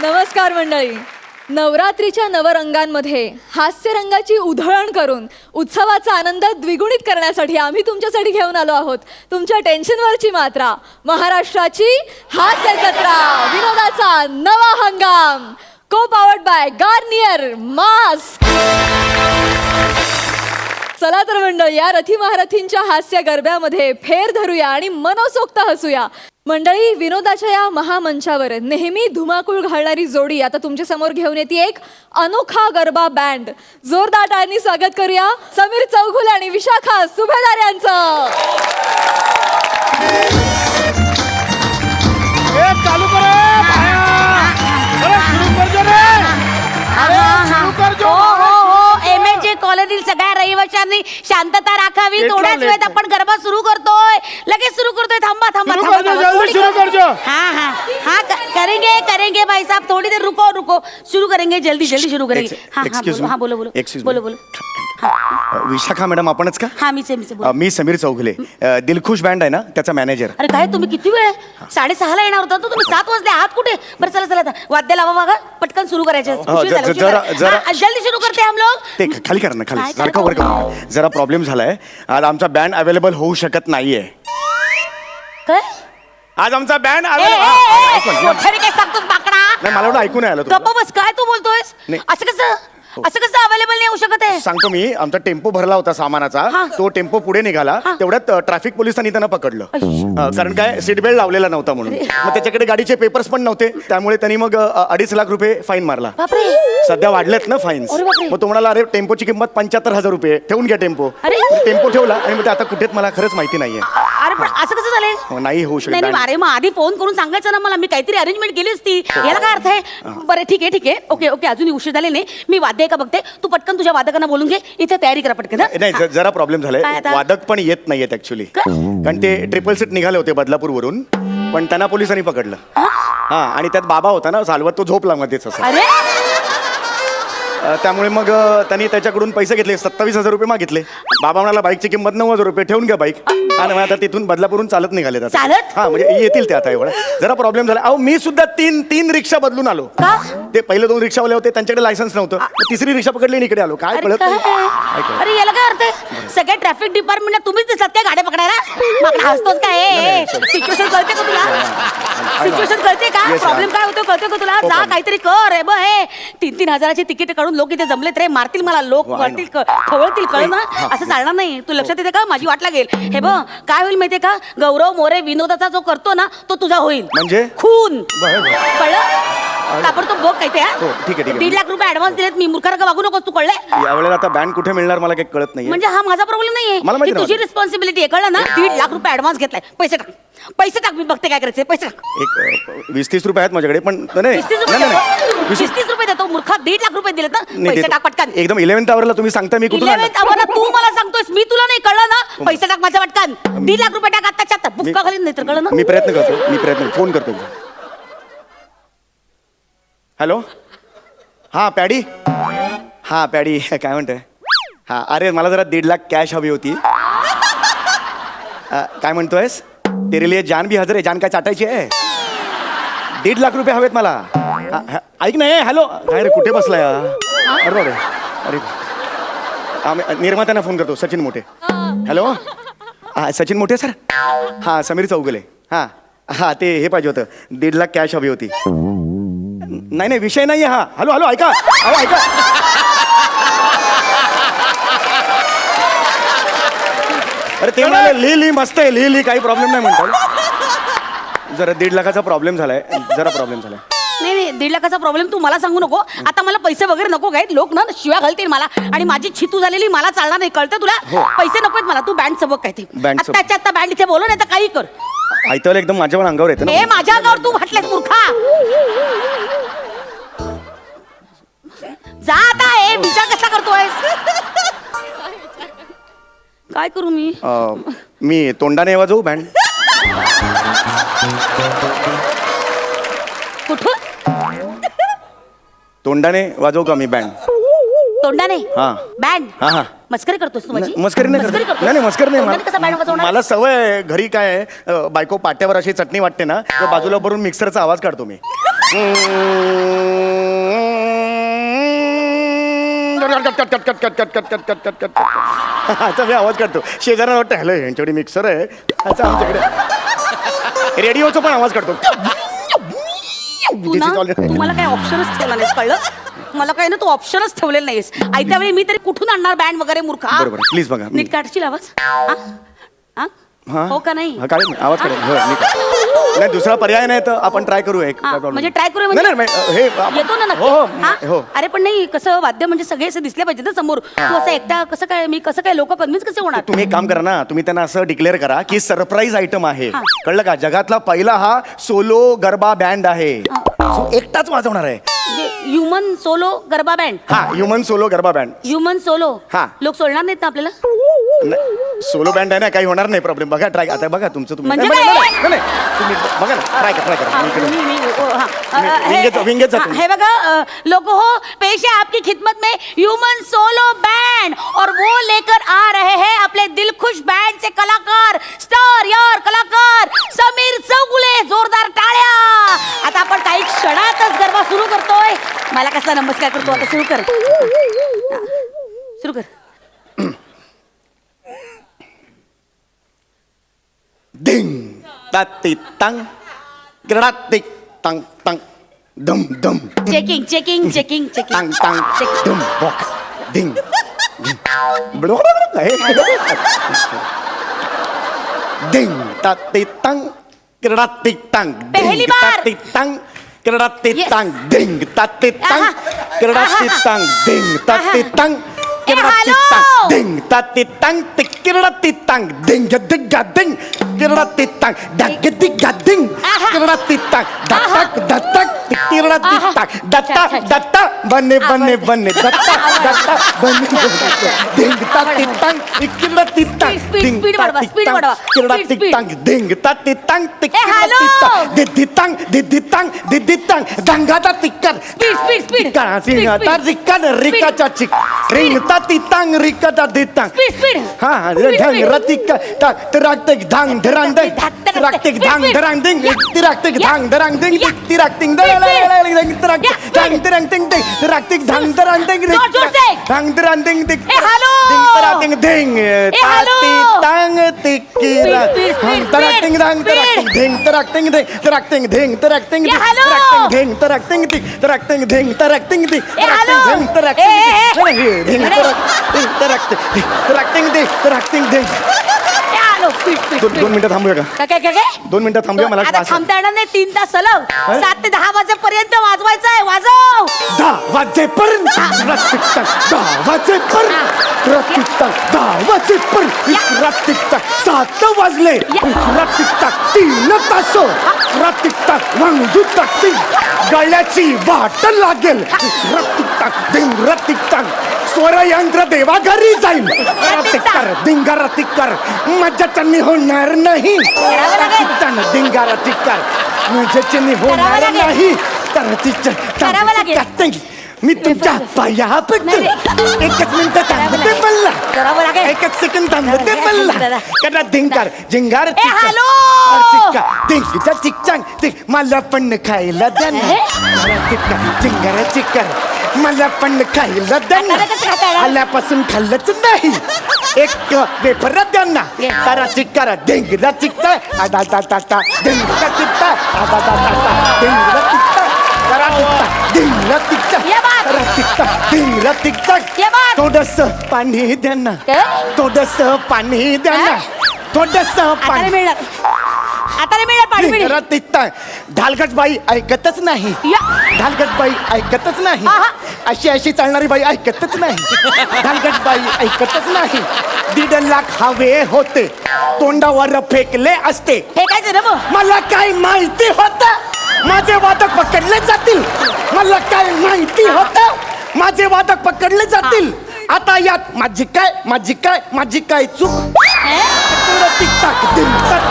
नमस्कार मंडळी. नवरात्रीच्या नवरंगांमध्ये हास्यरंगाची उधळण करून उत्सवाचा आनंद द्विगुणित करण्यासाठी आम्ही तुमच्यासाठी घेऊन आलो आहोत तुमच्या टेन्शनवरची मात्रा, महाराष्ट्राची हास्य जत्रा, विनोदाचा नवा हंगाम, को पावर्ड बाय गार्नियर मास्क. चला तर मंडळी, या रथी महारथींच्या हास्य गरब्यामध्ये फेर धरूया आणि मनसोक्त हसूया. मंडळी, विनोदाच्या या महामंचावर नेहमी धुमाकूळ घालणारी जोडी आता तुमच्या समोर घेऊन येते एक अनोखा गरबा बँड. जोरदार टाळ्यांनी स्वागत करूया समीर चौघुले आणि विशाखा सुभेदार यांचं. चालू कर एमएचे कॉलनीतील सगळ्या रहिवाशांनी शांतता राखावी. थोड्याच वेळात आपण गरबा सुरू करतोय, लगेच सुरू करतोय. थांबा थांबा हाँ करेंगे करेंगे भाई साहब, थोड़ी देर रुको रुको, शुरू करेंगे, जल्दी जल्दी शुरू करेंगे. हाँ बोलो बोलो बोलो बोलो. विशाखा मॅडम आपणच का? हाँ मी से मी समीर चौघुले, दिलखुश बँड आहे ना त्याचा मॅनेजर. अरे काय तुम्ही किती वेळ? 6:30 येणार होता, तुम्ही 7 वाजले आहात कुठे? बरं चला चला वाद्य लावा बघा, पटकन सुरू करायचं. जल्दी शुरू करते हम लोग. ते खाली करा ना, खाली सारखा वर करा. जरा प्रॉब्लेम झालाय, आज आमचा बँड अवेलेबल होऊ शकत नाहीये. काय आज आमचा बँड काय सांगतोस बाकडा? नाही, मला एवढं ऐकून आलं. गप्प बस. काय तू बोलतोयस? असं कसं अवेलेबल नाही होऊ शकत आहे? सांगतो मी. आमचा टेम्पो भरला होता सामानाचा, तो टेम्पो पुढे निघाला, तेवढ्यात ट्रॅफिक पोलिसांनी त्यांना पकडलं. कारण काय, सीट बेल्ट लावलेला नव्हता म्हणून. मग त्याच्याकडे गाडीचे पेपर्स पण नव्हते, त्यामुळे त्यांनी मग 2.5 लाख रुपये फाईन मारला. सध्या वाढलेत ना फाईन्स. मग तो म्हणाला, अरे टेम्पोची किंमत 75,000 रुपये, ठेवून घ्या टेम्पो. टेम्पो ठेवला आणि मग आता कुठेच मला खरंच माहिती नाहीये. अरे पण असं कसं झालं? नाही होऊ शकत. अरे मग आधी फोन करून सांगायचं ना मला, मी काहीतरी अरेंजमेंट केली असती. याला काय अर्थ आहे? बरं ठीक आहे ओके ओके, अजून उशीर झाले नाही. मी वाद्य का बघते, तू पटकन तुझ्या वादकांना बोलून घे, इथे तयारी करा पटकन. नाही, जरा प्रॉब्लेम झालाय. वादक पण येत नाहीयेत ऍक्च्युली, कारण ते ट्रिपल सीट निघाले होते बदलापूर वरून, पण त्यांना पोलिसांनी पकडलं. हा, आणि त्यात बाबा होता ना चालवत, तो झोपला मध्येच असं. अरे त्यामुळे मग त्यांनी त्याच्याकडून पैसे घेतले, 27,000 रुपये मागितले. बाबा म्हणाला, बाईकची किंमत 9,000 रुपये, ठेवून घ्या बाईक. आणि आता तिथून बदलापूरून चालत निघाले. चालत? हा, म्हणजे येतील ते आता. एवढं जरा प्रॉब्लेम झाला. अहो, मी सुद्धा तीन रिक्षा बदलून आलो. ते पहिले 2 रिक्षावाले होते, त्यांच्याकडे लायसन्स नव्हतं. तिसरी रिक्षा पकडली आणि इकडे आलो. काय कळत नाही. अरे याला काय अर्थ आहे? सगळ्या ट्रॅफिक डिपार्टमेंटला तुम्हीच दिसतात काय गाड्या पकडायला? हसतोस काय? सिच्युएशन कळते का तुला? सिच्युएशन कळते का? प्रॉब्लेम काय होतो कळते का तुला? जा काहीतरी कर. हे बघ, हे 3-3 हजाराची तिकीट काढून लोक इथे जमलेत रे. मारतील मला लोक, वळतील, खवळतील. कळ ना, असं चालणार नाही. तू लक्षात येते का? माझी वाट लागेल. हे बघ काय होईल माहितीये का? गौरव मोरे विनोदाचा जो करतो ना, तो तुझा होईल. म्हणजे खून. कळलं? ताबडतोब बघ काय ते. ठीक आहे. 1.5 लाख रुपये ऍडव्हान्स दिलेत मी. मूर्खासारखं वागू नकोस तू, कळले? यावेळेला आता बँड कुठे मिळणार मला काही कळत नाही. म्हणजे हा माझा प्रॉब्लेम नाहीये, ही तुझी रिस्पॉन्सिबिलिटी आहे. कळलं ना? 1.5 लाख रुपये ऍडव्हान्स घेतलाय. पैसे टाक. मी बघते काय करायचं. पैसे टाक. एक 20-30 रुपये आहेत माझ्याकडे, पण 30 रुपये देतो मूर्खा. 1.5 लाख रुपये दिलेत ना, पैसे टाक पटकन. एकदम 11th आवरला तुम्ही सांगता, मी कुठून 11th आवरला तू मला सांगतोयस, मी तुला नाही. कळलं ना? पैसे टाक माझ्या पटकन. 1.5 लाख रुपये टाक आत्ताच्या आत्ता. बुक्का खाली नाही तर. कळलं ना? मी प्रयत्न करतो. फोन करतो. हॅलो, हा पॅडी. हा पॅडी, काय म्हणतोय? हा, अरे मला जरा 1.5 लाख कॅश हवी होती. काय म्हणतोयस? तेरे लिए जान भी हजर आहे. जान काय चाटायची आहे? 1.5 लाख रुपये हवेत मला. ऐक ना. हॅलो, काय रे, कुठे बसलाय? अरे निर्मात्यांना फोन करतो. सचिन मोठे. हॅलो, हा सचिन मोठे सर. हा समीर चौगुले. हा ते हे पाहिजे होतं, 1.5 लाख कॅश हवी होती. नाही विषय नाही. हा हॅलो ऐका. अरे ते म्हणाले लिही मस्त आहे, लिही काही प्रॉब्लेम नाही म्हणतात. जरा 1.5 लाखाचा प्रॉब्लेम झालाय. नाही 1.5 लाखाचा प्रॉब्लेम तू मला सांगू नको. आता मला पैसे वगैरे नको काय. लोक ना शिव्या घालतील मला, आणि माझी छितू झालेली मला चालणार नाही. कळतं तुला? पैसे नकोत मला. तू बँड सबक काय ते आत्ताच्या आत्ता बँड इथे बोलव, नाही तर काही कर. ऐकलं एकदम माझ्यावर अंगावर येतं ना. माझ्या अंगावर तू म्हटलेस मूर्खा. जा आता. हे विचार कसा करतोयस? काय करू मी तोंडाने वाजवू बँड? कुठून तोंडाने वाजवू का मी बँड? तोंडाने? हा. बँड? हा. मस्करी करतोस तू माझी? मस्करी नाही. मस्करी नाही. मला सवय आहे. घरी काय बायको पाट्यावर अशी चटणी वाटते ना, तर बाजूला भरून मिक्सरचा आवाज काढतो मी. आता मी आवाज काढतो शेजाऱ्याला वाटतं हॅलो यांच्याकडे मिक्सर आहे अच्छा आमच्याकडे रेडिओचा पण आवाज काढतो तू ना तुम्हाला काही ऑप्शनच ठेवला नाहीस कळलं मला काही ना तू ऑप्शनच ठेवलेलं नाहीस आयत्या वेळी मी तरी कुठून आणणार बँड वगैरे मूर्खा बरोबर, please बघा. नीट काढशील आवाज हा? हा? हो का नाही हा, काढेन आवाज काढेन हो, मी काढेन. नाही दुसरा पर्याय नाही तर आपण ट्राय करू एक हा, काय problem म्हणजे नाही. ट्राय करू नाही, नाही, हे येतो ना हो हो नक्की हो हा? अरे पण नाही कसं वाद्य म्हणजे सगळे असे दिसले पाहिजे ना समोर तू असं एकटा कसं काय मी कसं काय लोक कन्व्हिन्स कसे होणार तुम्ही एक काम करा ना तुम्ही त्यांना असं डिक्लेअर करा की सरप्राईज आयटम आहे हा. कळलं का जगातला पहिला हा सोलो गरबा बँड आहे So, एकटाच वाजवणार आहे ह्युमन सोलो गरबा बँड हा human solo garba band human solo हा. लोक सोडणार नाहीत ना आपल्याला सोलो बँड आहे ना काही होणार नाही प्रॉब्लेम बघा ट्राय आता बघा तुमचं तुम्ही म्हणजे नाही, काय? नाही, नाही, नाही, तुम्ही बघा ना ट्राय करा हाँ, मी इकडे- विंगेत जातो. हे बघा लोगो हो पेश है आपकी खिदमत में ह्यूमन सोलो बैंड और वो लेकर आ रहे हैं अपने दिलखुश बैंड से कलाकार स्टार यार कलाकार समीर चौगुले जोरदार टाळ्या आता आपण काही क्षणातच गरबा सुरू करतोय मला कसला नमस्कार करतो आता सुरू कर सुरू कर डिंग ताती तंग ग्रडाती तंग तंग दम दम चेकिंग चेकिंग चेकिंग चेकिंग तंग तंग दम बॉक डिंग डिंग ताती तंग ग्रडाती तंग पहली बार. ताती तंग ग्रडाती Yes. तंग डिंग ताती तंग ग्रडाती तंग डिंग ताती तंग ग्रडाती hello. तंग डिंग ताती तंग तिकिरडाती तंग डिंग दिग्गा डिंग गिरडाती तंग डग दिग्गा डिंग गिरडाती तंग दत्तक दत्तक तिकिरडाती तंग दत्ता दत्ता बने बने बने दत्ता दत्ता बने बने डिंग ताती तंग तिकिरडाती तंग Speed, डिंग speed वाढवा, ताती speed तंग वाढवा. गिरडाती Speed, speed. तंग डिंग ताती तंग तिकिरडाती hello. तंग दिद्दी तंग दिद्दी तंग दंगादा तिक्कर Speed, speed, speed. तिक्कर Speed, सिंगा speed. तर रिक्कर रिकाचा चिक रिंग ताती तंग रिकाचा दित्तंग स्पीड स्पीड हा ढंग रतिक तिराक्तिक धांग धरांग दिंग तिराक्तिक धांग धरांग दिंग तिराक्तिक धांग धरांग दिंग तिराक्तिक तिराक्तिक धांग धरांग दिंग तिराक्तिक धांग धरांग दिंग धांग धरांग दिंग दिंग तिराक्तिक दिंग ताती तांग तिकिरा तिराक्तिक धांग तिराक्तिक दिंग तिराक्तिक दिंग तिराक्तिक दिंग तिराक्तिक दिंग तिराक्तिक दिंग तिराक्तिक दिंग तिराक्तिक दिंग तिराक्तिक दिंग दिंग तिराक्तिक दिंग आलो स्पीड स्पीड दोन मिनिटं थांबूया का काय काय काय 2 मिनिटं थांबूया मला आता श्वास आहे. थांबता येणार नाही 3 तास सलग 7 ते 10 वाजेपर्यंत वाजवायचं आहे वाजव 10 वाजेपर्यंत रतिकता 10 वाजेपर्यंत रतिकता 10 वाजेपर्यंत रतिकता 7 वाजले रतिकता 3 तास रतिकता वांगू टाकतील गळ्याची वाट लागेल रतिकता दिंग रतिकता स्वरयंत्र देवा घरी जाईल रतिकर दिंगा रतिकर मजा चन्नी होणार नाही रतिकता दिंगा रतिकर मजा चन्नी होणार नाही तर करावं लागेल. मी तुमच्या पाया पडतो एकच मिनिट थांबते मला करावं लागेल. एकच सेकंड थांबते मला करा धिंकार झिंगार हॅलो. चिक्का चिकचांग चिक मला पण खायला द्या ना झिंगार चिक्कर मला पण खायला द्या ना आता कसं खाता येणार? आल्यापासून खाल्लंच नाही एक पेपर द्या ना तारा चिक्कार धिंगरा चिक्का आदा ता ता ता धिंगरा चिक्का आदा ता ता ता धिंगरा चिक्का तारा चिक्का धिंगरा चिक्का ये बात. तारा चिक्का धिंगरा चिक्का ये बात. थोडंसं पाणी द्या ना काय? थोडंसं पाणी द्या ना थोडंसं आता नाही पाणी मिळणार आता नाही मिळणार पाणी पिणी. तिकता ढालगट बाई ऐकतच नाही या. ढालगट बाई ऐकतच नाही आहा. अशी अशी चालणारी बाई ऐकतच नाही ढालगट बाई ऐकतच नाही 1.5 लाख हवे होते तोंडावर फेकले असते फेकायचं ना मग मला काय माहिती होत माझे वादक पकडले जातील मला काय माहिती होत माझे वादक पकडले जातील आता यात माझी काय चूक टिकटाक टिकटाक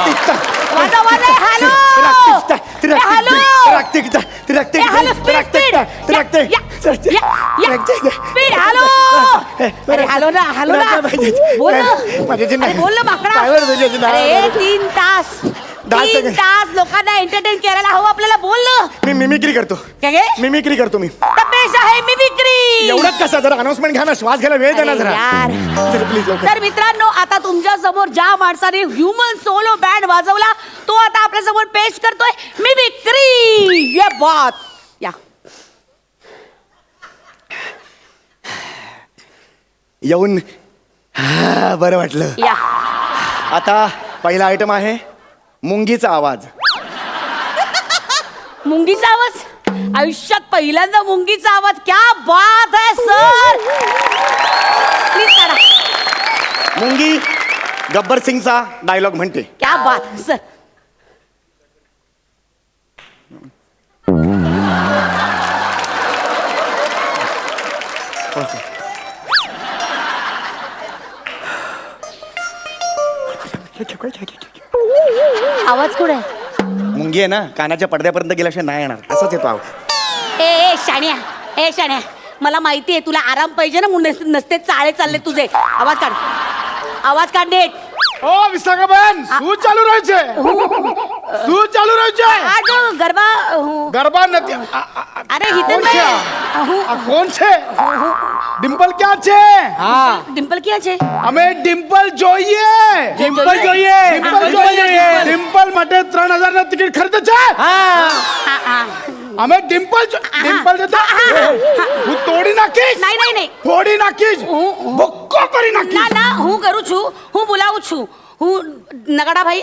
टिकटाक वाजा वाजा हॅलो स्पीड हॅलो अरे हॅलो ना बोल ना माझ्याची अरे बोल ना माकडा काय वर तुझ्याची नाव? अरे 3 तास 10 3 सेकंद. तास लोकांना एंटरटेन करायला हवं आपल्याला. बोल ना. मी मिमिक्री करतो. काय गे? मिमिक्री करतो मी. तपेश आहे मिमिक्री. एवढंच कसं जरा अनाउन्समेंट घ्या ना, श्वास घ्यायला वेळ द्या ना जरा. यार. प्लीज लवकर. तर मित्रांनो, आता तुमच्या समोर ज्या माणसाने ह्युमन सोलो बँड वाजवला तो आता आपल्या समोर पेश करतोय मिमिक्री. ये बात. या. येऊन बरं वाटलं. या. आता पहिला आयटम आहे मुंगीचा आवाज. मुंगीचा आवाज. आयुष्यात पहिल्यांदा मुंगीचा आवाज. क्या बात है सर. प्लीज करा. मुंगी गब्बर सिंगचा डायलॉग म्हणते. क्या बात सर. आवाज कुठे आहे? मुंगी आहे ना, कानाच्या पडद्यापर्यंत गेल्याशिवाय नाही येणार. असाच येतो आवाज. ए शाण्या, ए शाण्या, मला माहिती आहे तुला आराम पाहिजे ना, म्हणून नसते चाळे चालले तुझे. आवाज काढ. आवाज काढ નેટ. ઓ વિશાખાબેન શું ચાલુ રહ્યું છે શું ચાલુ રહ્યું છે આ જો ગરબા ગરબા નથી અરે કોણ હિતન છે આ? આ કોણ છે ડિમ્પલ ક્યાં છે ડિમ્પલ ક્યાં છે? અમે ડિમ્પલ જોઈએ ડિમ્પલ જોઈએ. ડિમ્પલ જોઈએ ડિમ્પલ માટે 3000 ના ટિકિટ ખરીદે છે અમે ડિમ્પલ ડિમ્પલ જતા હું તોડી નાખીશ નહીં નહીં નહીં. ફોડી નાખીશ ભૂક્કો કરી ના નાખીશ ના, હું કરું છું, હું બોલાવું છું. હું નગાડાભાઈ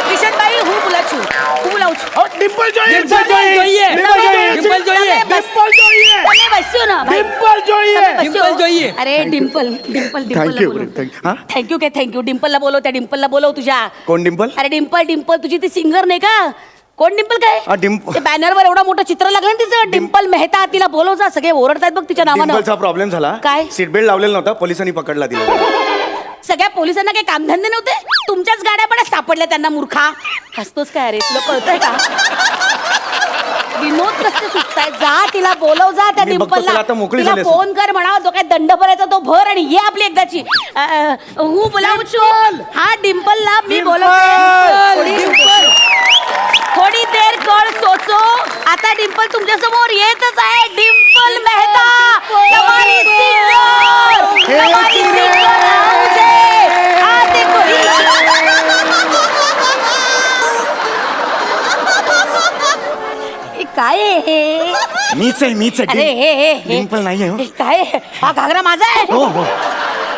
કિશનભાઈ, હું બોલાવું છું, હું બોલાવું છું. ડિમ્પલ જોઈએ ડિમ્પલ જોઈએ. ડિમ્પલ જોઈએ ડિમ્પલ જોઈએ. ડિમ્પલ જોઈએ તમે બસ્યો ના ભાઈ. ડિમ્પલ જોઈએ તમે બસ્યો. ડિમ્પલ જોઈએ. अरे Dimple Dimple Thank you, Dimple thank you. हा? थँक्यू काय थँक्यू. डिम्पलला बोलव, त्या डिम्पलला बोलव तुझ्या. कोण डिम्पल? अरे डिम्पल डिम्पल तुझी ती सिंगर नाही का? कोण डिम्पल काय? डिम्पल. ते बॅनरवर एवढा मोठं चित्र लागलं ना तिचं, डिम्पल मेहता. तिला बोलव जा. सगळे ओरडतायत बघ तिच्या नावानं. डिम्पलचा प्रॉब्लेम झाला. काय? सीट बेल्ट लावलेला नव्हता, पोलिसांनी पकडला दिला. सगळ्या पोलिसांना काही कामधंदे नव्हते? तुमच्याच गाड्या पण सापडल्या त्यांना. मूर्खा हसतोस काय रे? तुला कळतंय का? विनोद कसले सुचताय? जा तिला बोलव जा, त्या मी बघतो डिम्पलला. तिला आता मोकळी तिला झाली असेल. फोन कर, म्हणावा तो काय दंड भरायचा तो भर आणि ये आपली एकदाची. हूँ बोलावू छू. हा डिम्पलला मी बोलवते. थोडी देर कळ सोचो. आता डिम्पल तुमच्या समोर येतच आहे. डिम्पल मेहता हमारी सिंगर, हमारी सिंगर आउजे. आ देखो काय आहे हे? मीच आहे अरे हे डिम्पल नाहीये हो. हे काय आहे? हा घागरा माझा आहे. हो हो,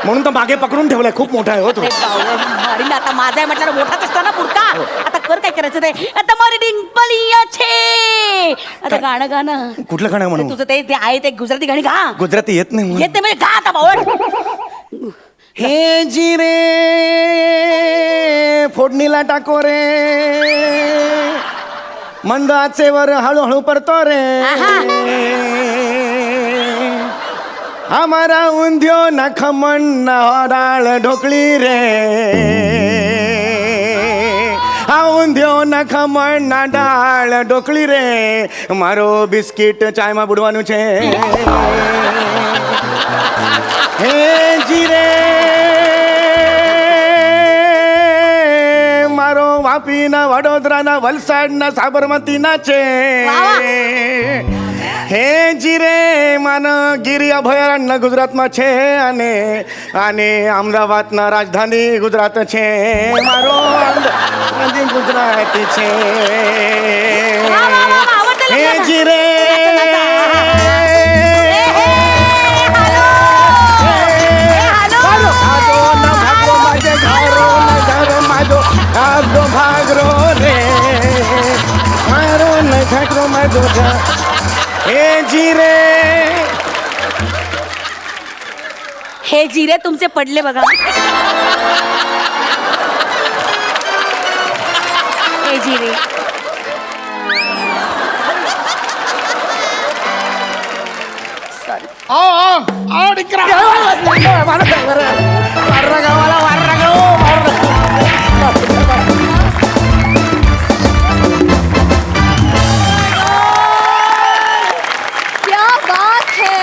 म्हणून तर मागे पकडून ठेवलाय. खूप मोठा आहे हो तो. अरे बावळट, अरे आता माझा आहे म्हटल्यावर मोठाच असतो ना पुरता. आता कर काय करायचं ते. आता मारी डिंपल छे. आता गाणं गाणं. कुठलं गाणं म्हणू? तुझं ते ते आहे ते गुजराती गाणी गा. गुजराती येत नाही येत नाही म्हणजे गा आता बावळ. हे जिरे फोडणीला टाको रे, मंद आचेवर हळूहळू परतो रे. हमारा उंध्यो न खमण न डाळ ढोकळी रे. हा उंध्यो न खमण न डाळ ढोकળી રે. મારો બિસ્કિટ ચાયમાં બુડવાનું છે. હે જીરે મારો વાપીના વડોદરાના વલસાડના સાબરમતીના છે. હે જીરે માન ગીરી અભયારણ્ય ગુજરાતમાં છે અને અને અમદાવાદના રાજધાની ગુજરાત છે. મારો અમદાવાદ ગુજરાતી છે. હે જીરે भागरो रे मारो न घागरो माझो हे जिरे. हे जिरे तुमचे पडले बघा. हे जिरे आओ आओ आओ डिकरा क्या बात है.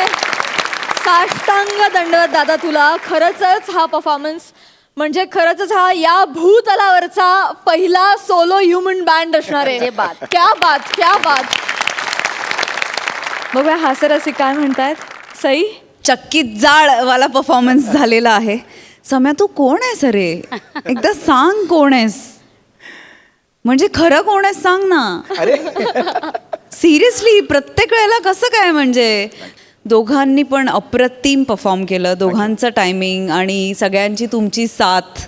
साष्टांग दंडवत दादा तुला. खरंच हा परफॉर्मन्स म्हणजे खरंच हा या भूतलावरचा पहिला सोलो ह्युमन बँड असणार आहे. जे बात. क्या बात, क्या बात. बघूया हास्यरसिक काय म्हणतायत. सई, चक्कीत जाळवाला परफॉर्मन्स झालेला आहे. सम्या तू कोण आहेस रे? एकदा सांग कोण आहेस, म्हणजे खरं कोण आहेस सांग ना. अरे सिरियसली प्रत्येक वेळेला कसं काय? म्हणजे दोघांनी पण अप्रतिम परफॉर्म केलं. दोघांचं टायमिंग आणि सगळ्यांची तुमची साथ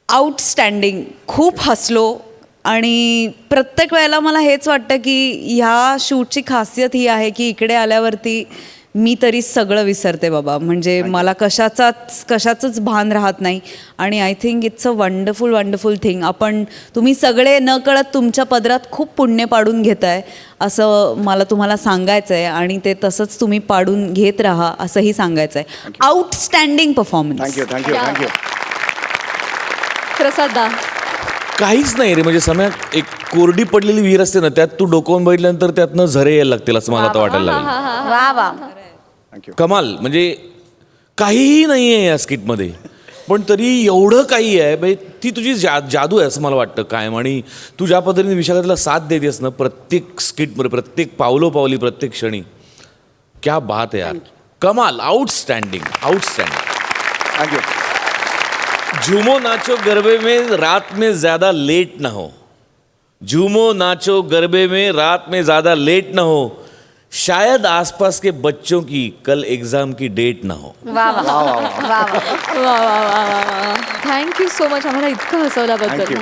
आउटस्टँडिंग. खूप हसलो आणि प्रत्येक वेळेला मला हेच वाटतं की ह्या शूटची खासियत ही आहे की इकडे आल्यावरती मी तरी सगळं विसरते बाबा. म्हणजे मला कशाचंच भान राहत नाही. आणि I think it's a wonderful wonderful thing. तुम्ही सगळे न कळत तुमच्या पदरात खूप पुण्य पाडून घेताय असं मला तुम्हाला सांगायचं आहे. आणि ते तसंच तुम्ही पाडून घेत राहा असंही सांगायचं आहे. Outstanding performance. Thank you thank you thank you. प्रसादा. काहीच नाही रे. म्हणजे समय एक कोरडी पडलेली विहीर असते ना, त्यात तू डोकावून बघितल्यानंतर त्यातनं झरे यायला लागतील असं मला आता वाटायला लागलं. वा वा. कमाल. म्हणजे काहीही नाही आहे या स्किटमध्ये, पण तरी एवढं काही आहे. म्हणजे ती तुझी जादू आहे असं मला वाटतं कायम. आणि तू ज्या पद्धतीने विशाखाला साथ देतेस ना प्रत्येक स्किटमध्ये, प्रत्येक पावलोपावली, प्रत्येक क्षणी, क्या बात आहे यार. कमाल. Outstanding outstanding. थँक्यू. झूमो नाचो गरबे में रात में ज्यादा लेट न हो. झूमो नाचो गरबे में रात में ज्यादा लेट न हो. शायद आसपास के बच्चों की कल एग्जाम की डेट ना हो. वा वा वा वा वा. वा वा वा वा. थँक्यू सो मच आम्हाला इतकं हसवल्याबद्दल.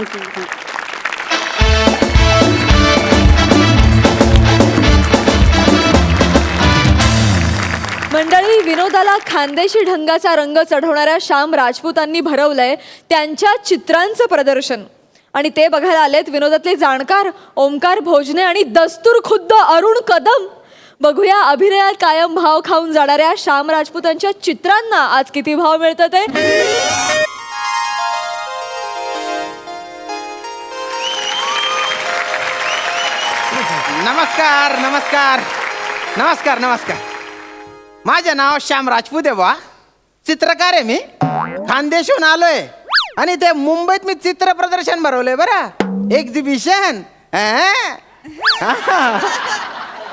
मंडळी, विनोदाला खानदेशी ढंगाचा रंग चढवणाऱ्या श्याम राजपूतांनी भरवलंय त्यांच्या चित्रांचं प्रदर्शन. आणि ते बघायला आलेत विनोदातले जाणकार ओमकार भोजने आणि दस्तूर खुद्द अरुण कदम. बघूया अभिनयात कायम भाव खाऊन जाणाऱ्या श्याम राजपूतांच्या चित्रांना आज किती भाव मिळतं ते. नमस्कार नमस्कार नमस्कार नमस्कार. माझं नाव श्याम राजपूत आहे बा. चित्रकार आहे मी. खानदेशहून आलोय आणि ते मुंबईत मी चित्र प्रदर्शन भरवलंय बरं. एक्झिबिशन.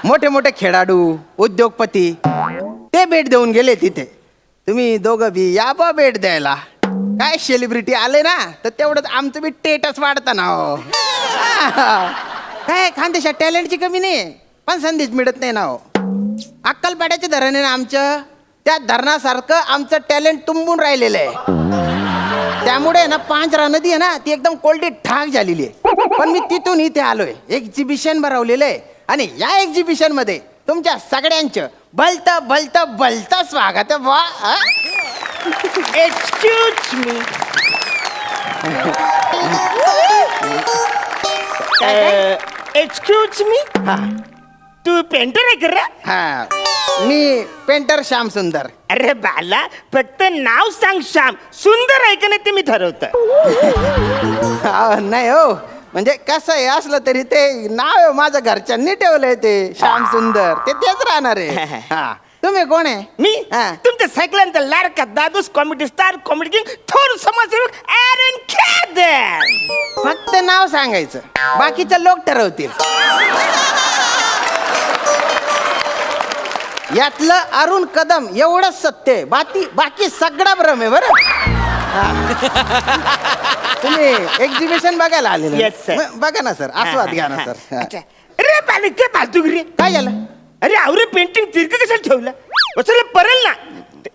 मोठे मोठे खेळाडू, उद्योगपती ते भेट देऊन गेले तिथे. तुम्ही दोघं बी या बा भेट द्यायला. काय सेलिब्रिटी आले ना तर तेवढंच आमचं बी स्टेटस वाढतं ना हो. काय खानदेशात टॅलेंटची कमी नाही, पण संदेश मिळत नाही ना हो. अक्कलपाड्याचे धरण आहे ना आमचं, त्या धरणासारखं आमचं टॅलेंट तुंबून राहिलेलं आहे. त्यामुळे ना पांजरा नदी आहे ना ती एकदम कोल्डी ठाक झालेली आहे. पण मी तिथून इथे आलोय. एक्झिबिशन भरवलेलं आहे आणि या एक्झिबिशन मध्ये तुमच्या सगळ्यांचं भलतं भलतं भलतं स्वागत आहे बा. Excuse me. Excuse me. हा तू पेंटर आहे का? हा मी पेंटर श्याम सुंदर. अरे बाला, फक्त नाव सांग श्याम. सुंदर आहे का नाही ते मी ठरवतं. नाही हो, म्हणजे कसं आहे असलं तरी ते नाव आहे माझं घरच्यांनी ठेवलंय ते श्याम सुंदर. ते तेच राहणार आहे. हा तुम्ही कोण आहे? मी हा. तुमच्या सगळ्यांचा लाडका दादूस कॉमेडी स्टार, कॉमेडी किंग, थोर समाजसेवक ॲरन खेदर. फक्त नाव सांगायचं, बाकीचं लोक ठरवतील. यातलं अरुण कदम एवढंच सत्य आहे, बाकी सगळा भ्रम आहे बरं. तुम्ही एक्झिबिशन बघायला आलेले? Yes, sir. बघा ना सर, आस्वाद घ्या ना सर. अच्छा. अरे बाला, ते बाजूगिरी. काय झालं? अरे आवरे पेंटिंग तिरकं कशाला ठेवलं? असं परेल ना.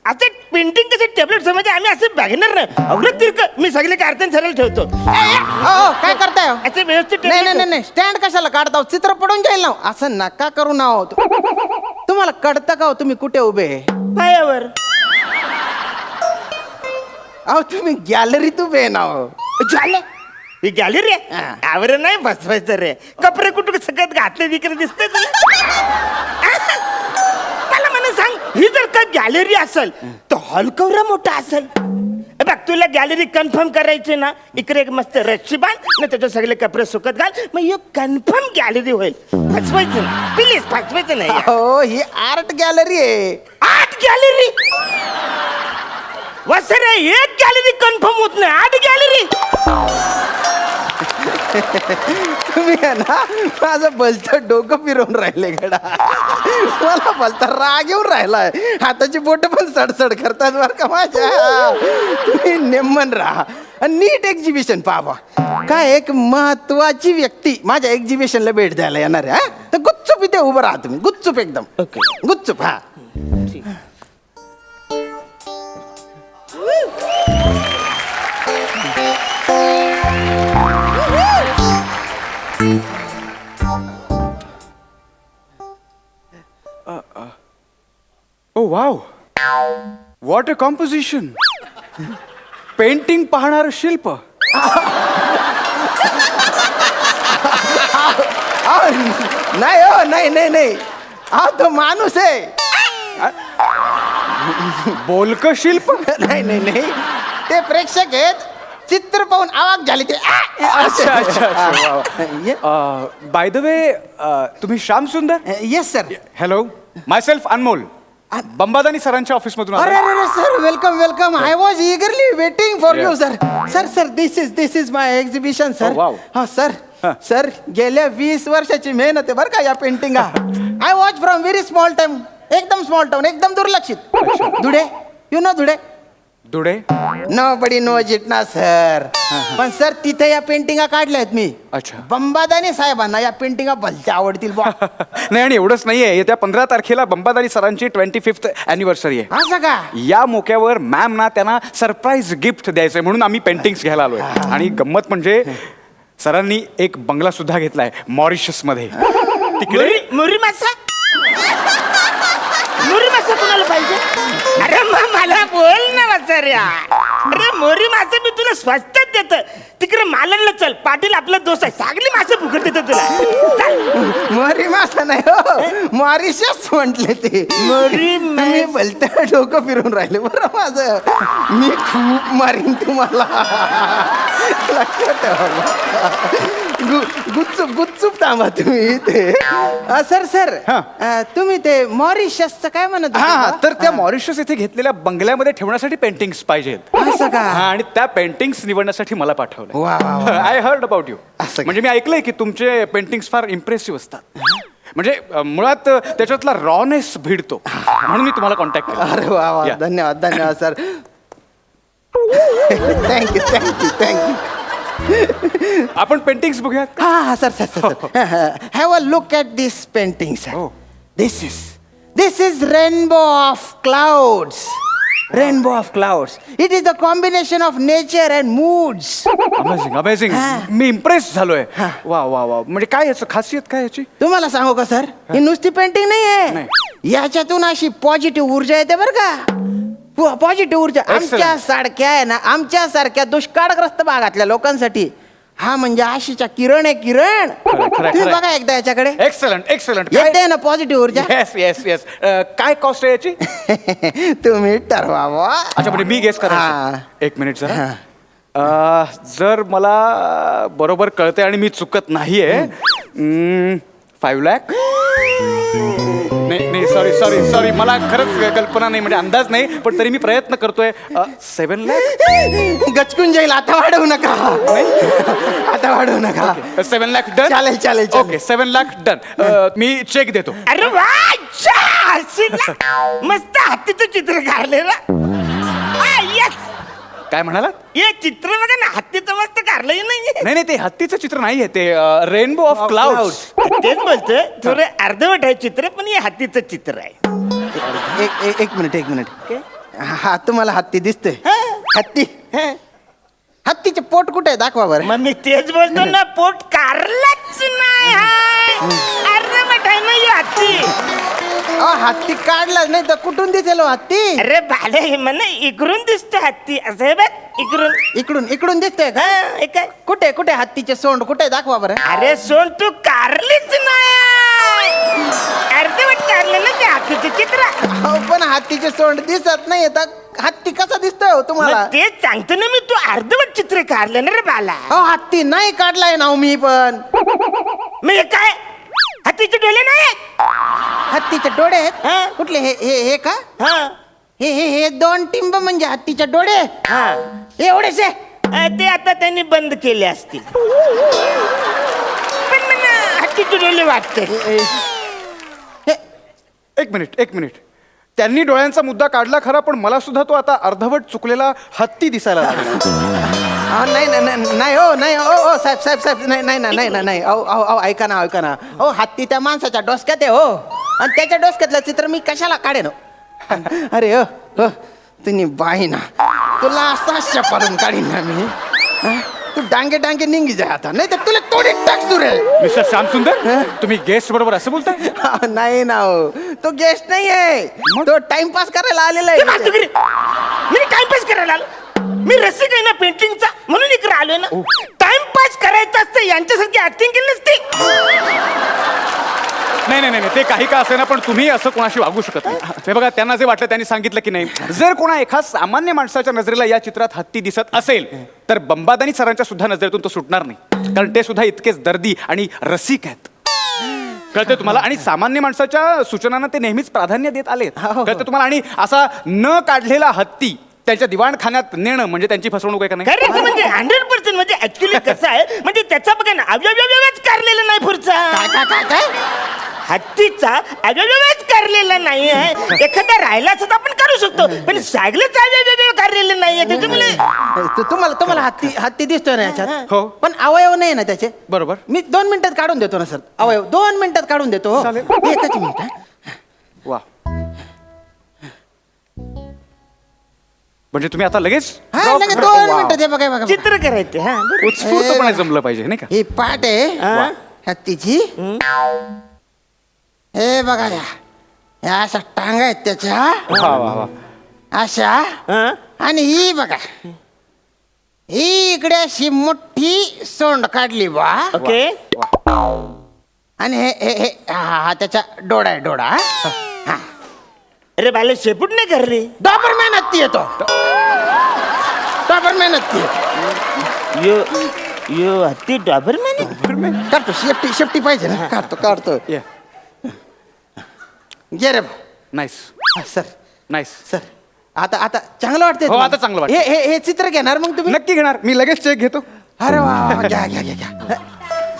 आता पेंटिंग कसं टॅबलेट समजे आम्ही असं बघणार ना. अवघड तिरकं मी सगळे कार्टन सरळ ठेवतो. हो काय करताय? असं व्यवस्थित नाही tablet नाही नाही स्टँड कशाला काढता? चित्र पडून जाईल ना. असं नका करू ना हो. तुम्हाला कळतं का हो तुम्ही कुठे उभे? पायावर. अहो तुम्ही गॅलरीत उभे आहे ना हो. झालं. ही गॅलरी आहे. हा. आवर नाही बसवायचं रे. कपडे कुठं सगळ्यात घातले विकले दिसते मला म्हणून सांग, ही जर का गॅलरी असेल तर हॉल केवढा मोठा असेल. बघ, तुला गॅलरी कन्फर्म करायची ना, इकडे एक मस्त रस्सी बांध ना, त्याचे सगळे कपडे सुकत घाल, मग ही कन्फर्म गॅलरी होईल. फसवायचं नाही प्लीज, फसवायचं नाही. हो ही आर्ट गॅलरी आहे. Art gallery. वसरे एक गॅलरी कन्फर्म होत नाही 8 गॅलरी. तुम्ही आहे ना माझं भलतं डोकं फिरवून राहिले गडा. मला भलता राग येऊन राहिलाय. हाताची बोट पण सडसड करतात बरं का माझ्या. तुम्ही नेमन राहा आणि नीट एक्झिबिशन पाहा. काय एक महत्वाची व्यक्ती माझ्या एक्झिबिशनला भेट द्यायला येणार आहे हा? तर गुपचूप इथे उभं राहा तुम्ही. गुपचूप एकदम गुपचूप. हा oh wow, what a composition. Painting पाहणार शिल्प. नाही हो, नाही नाही नाही. हा तो माणूस आहे. बोलक शिल्प. नाही नाही नाही, ते प्रेक्षक आहेत. चित्र पाहून आवाज झाली ते. अच्छा अच्छा. बाय द वे, तुम्ही Shyam Sundar. Yes sir. Hello, myself Anmol. Bambadani सरांच्या ऑफिस मधून अरे अरे sir, welcome welcome. I was eagerly waiting for you sir. Sir sir, this is my exhibition sir. Oh, wow. हा सर. सर गेल्या 20 वर्षाची मेहनत आहे बरं का या painting. I watch from very small time. एकदम स्मॉल टाउन, एकदम दुर्लक्षित. Dhule, you know Dhule. Dhule. Nobody no जिटना सर. पण सर तिथे या पेंटिंगा काढल्या आहेत मी. अच्छा. बंबादानी साहेबांना या पेंटिंगा भलत्या आवडतील बुवा. नाही, आणि एवढंच नाहीये, येत्या 15 तारखेला बंबादानी सरांची 25th अॅनिव्हर्सरी आहे. असं का? या मोक्यावर मॅम ना त्यांना सरप्राईज गिफ्ट द्यायचंय म्हणून आम्ही पेंटिंग्स घ्यायला आलोय. आणि गंमत म्हणजे सरांनी एक बंगला सुद्धा घेतलाय मॉरिशस मध्ये. तिकडे मुरी मासा. मुरी मासा कुणाला पाहिजे? अरे मग मला बोल ना वसऱ्या. अरे मोरी मासा मी तुला स्वस्तात देतो. तिकडे मालनला चल, पाटील आपला दोस्त आहे, सागली मासे फुकट देतो तुला. मरी मासा नाही हो, मॉरिशस म्हटले ते. मरी तुम्ही भलत्या डोकं फिरून राहिले बरं माझं. मी खूप मारीन तुम्हाला. लक्षात ठेवा. गुपचूप गुपचूप थांबा तुम्ही ते. सर सर, तुम्ही ते मॉरिशसचं काय म्हणत होते? हा, तर त्या मॉरिशस येथे घेतलेल्या बंगल्यामध्ये ठेवण्यासाठी पेंटिंग्स पाहिजेत. असं का? हा, आणि त्या पेंटिंग्स निवडण्यासाठी मला पाठवलं. वा, वा, वा. I heard about you. असं का? म्हणजे मी ऐकलंय की तुमचे पेंटिंग्स फार इम्प्रेसिव्ह असतात. म्हणजे मुळात त्याच्यातला रॉनेस भिडतो, म्हणून मी तुम्हाला कॉन्टॅक्ट केला. अरे वा वा, Yeah. धन्यवाद धन्यवाद सर. Thank you thank you thank you. आपण पेंटिंग्स बघूयात. हा sir sir sir. Have a look at this painting sir. Oh. This is rainbow of clouds. Rainbow of clouds. It is the combination of nature and moods. Amazing amazing. हा. मी impress झालोय. वा वा वा. म्हणजे काय याचं खासियत काय याची? तुम्हाला सांगू का सर, ही नुसती पेंटिंग नाही आहे. याच्यातून अशी पॉझिटिव्ह ऊर्जा येते बरं का. पॉझिटिव्ह ऊर्जा आमच्या सारख्या आहे ना, आमच्या सारख्या दुष्काळग्रस्त भागातल्या लोकांसाठी हा म्हणजे आशीच्या किरण आहे. किरण तुम्ही बघा एकदा याच्याकडे. Excellent excellent. येते ना पॉझिटिव्ह ऊर्जा. Yes yes yes. काय कॉस्ट आहे याची? तुम्ही ठरवा बुवा. अच्छा, म्हणजे मी गेस करा. हा. एक मिनिट जरा. जर मला बरोबर कळते आणि मी चुकत नाहीये, 5 लाख. नाही नाही, सॉरी सॉरी सॉरी, मला खरंच कल्पना नाही, म्हणजे अंदाज नाही, पण तरी मी प्रयत्न करतोय. 7 लाख. गचकून जाईल. आता वाढवू नका. आता वाढवू नका. 7 लाख डन. चालेल चालेल. Okay, 7 lakh done. मी चेक देतो. अरे वा, मस्त हत्तीचं चित्र काढले ना. येस, काय म्हणाला? हे चित्र बघा ना, हत्तीचं मस्त काढलंय नाही. नाही नाही, ते हत्तीचं चित्र नाहीये, ते रेनबो ऑफ क्लाउड. तेच बोलतोय, थोडं अर्धवट आहे चित्र, पण हे हत्तीचं चित्र आहे. एक मिनिट एक मिनिट. हा तुम्हाला हत्ती दिसतोय? हत्ती. हत्तीचे पोट कुठे आहे दाखवा बरं. मग मी तेच बोलतो ना, पोट कारलाच नाही. अर्धवट आहे ना हे हत्ती. हत्ती काढलाच नाही तर कुठून दिसेल हत्ती? अरे बाले, हे म्हणे इकडून दिसतो हत्ती. असं आहे बघ, इकडून इकडून इकडून दिसतोय का? हे काय? कुठे कुठे हत्तीचे सोंड कुठे दाखवा बरं. अरे सोन, तू कारलीच नाही. अर्धवट काढलं ना ते हत्तीचे चित्र. पण हत्तीचे सोंड दिसत नाही. हत्ती कसा दिसतोय हो तुम्हाला? मग तेच सांगतो ना मी, तू अर्धवट चित्र काढलं ना रे बाला. हत्ती नाही काढलाय ना मी पण. मग हे काय, हत्तीचे डोळे नाही? हत्तीचे डोळे आहेत? हा. कुठले हे हे हे का? हा, हे 2 टिंब म्हणजे हत्तीचे डोळे हा एवढेसे. ते आता त्यांनी बंद केले असतील. पण मला हत्तीचे डोळे वाटते. एक मिनिट त्यांनी डोळ्यांचा मुद्दा काढला खरा, पण मला सुद्धा तो आता अर्धवट चुकलेला हत्ती दिसायला लागला. नाही हो साहेब नाही अहो ऐका ना हो हत्ती त्या माणसाच्या डोसक्यात आहे हो, आणि त्याच्या डोसक्यातलं चित्र मी कशाला काढेन हो? अरे हो तुम्ही बाई ना, तुला असा शपारून काढीन ना मी. तू डांगे निघी जाय आता, नाही तर तुला तोडीत टाकतो रे. मिस्टर श्यामसुंदर, तुम्ही गेस्ट बरोबर असं बोलताय? नाही ना हो, तो गेस्ट नाही आहे, तो टाइमपास करायला आलेला आहे. मी टाइमपास करायला आलो. मी रसिक आहे ना पेंटिंगचा, म्हणून इकडे आलोय ना. टाइमपास करायचा असतं, यांच्यासारखी ऍक्टिंग केली नसती. नाही ते काही का असेना, पण तुम्ही असं कोणाशी वागू शकत नाही. हे बघा, त्यांना जे वाटलं त्यांनी सांगितलं की नाही. जर कोणा एका सामान्य माणसाच्या नजरेला या चित्रात हत्ती दिसत असेल तर बंबादानी सरांच्या सुद्धा नजरेतून तो सुटणार नाही, कारण ते सुद्धा इतकेच दर्दी आणि रसिक आहेत. कळतं तुम्हाला? आणि सामान्य माणसाच्या सूचनांना ते नेहमीच प्राधान्य देत आले. कळतं तुम्हाला? आणि असा न काढलेला हत्ती त्यांच्या दिवाणखान्यात नेणं म्हणजे त्यांची फसवणूक आहे का नाही? करेक्ट, म्हणजे 100% म्हणजे ऍक्च्युली कसं आहे, म्हणजे त्याचा बघा ना अवयवच काढलेला नाही पुढचा. काय हत्तीचा अवयवच काढलेला नाही आहे. एखादा राहिला असता आपण करू शकतो, पण सगळेच अवयव काढलेले नाहीये त्याच्यामुळे. तुम्हाला हत्ती दिसतोय ना याच्यात, हो. पण अवयव नाही ना त्याचे. बरोबर. मी 2 मिनिटात काढून देतो ना सर, अवयव 2 मिनिटात काढून देतो हो. एकच मिनिट हा. वा, म्हणजे तुम्ही आता लगेच हा लगेच 2 मिनिटात. हे बघा चित्र करायचे. हा उत्स्फूर्तपणे जमलं पाहिजे नाही का? ही पाट आहे हत्तीची. हे बघा या अशा टांगा आहेत त्याच्या, वा वा वा. अशा. आणि ही बघा, ही इकडे अशी मोठी सोंड काढली बा. ओके. आणि हे हा त्याचा डोळा आहे, डोळा. हा अरे बाले शेपूट नाही करली. डॉबरमॅन हत्ती येतो, डॉबरमॅन हत्ती आहे. यो हत्ती डॉबरमॅन. काढतो, शेफ्टी पाहिजे ना. काढतो Yeah. गे रे नाईस सर. नाईस. सर आता चांगलं वाटतंय हो, तुम्हाला? आता चांगलं वाटतंय. हे चित्र घेणार मग तुम्ही? नक्की घेणार, मी लगेच चेक घेतो. अरे वा, घ्या.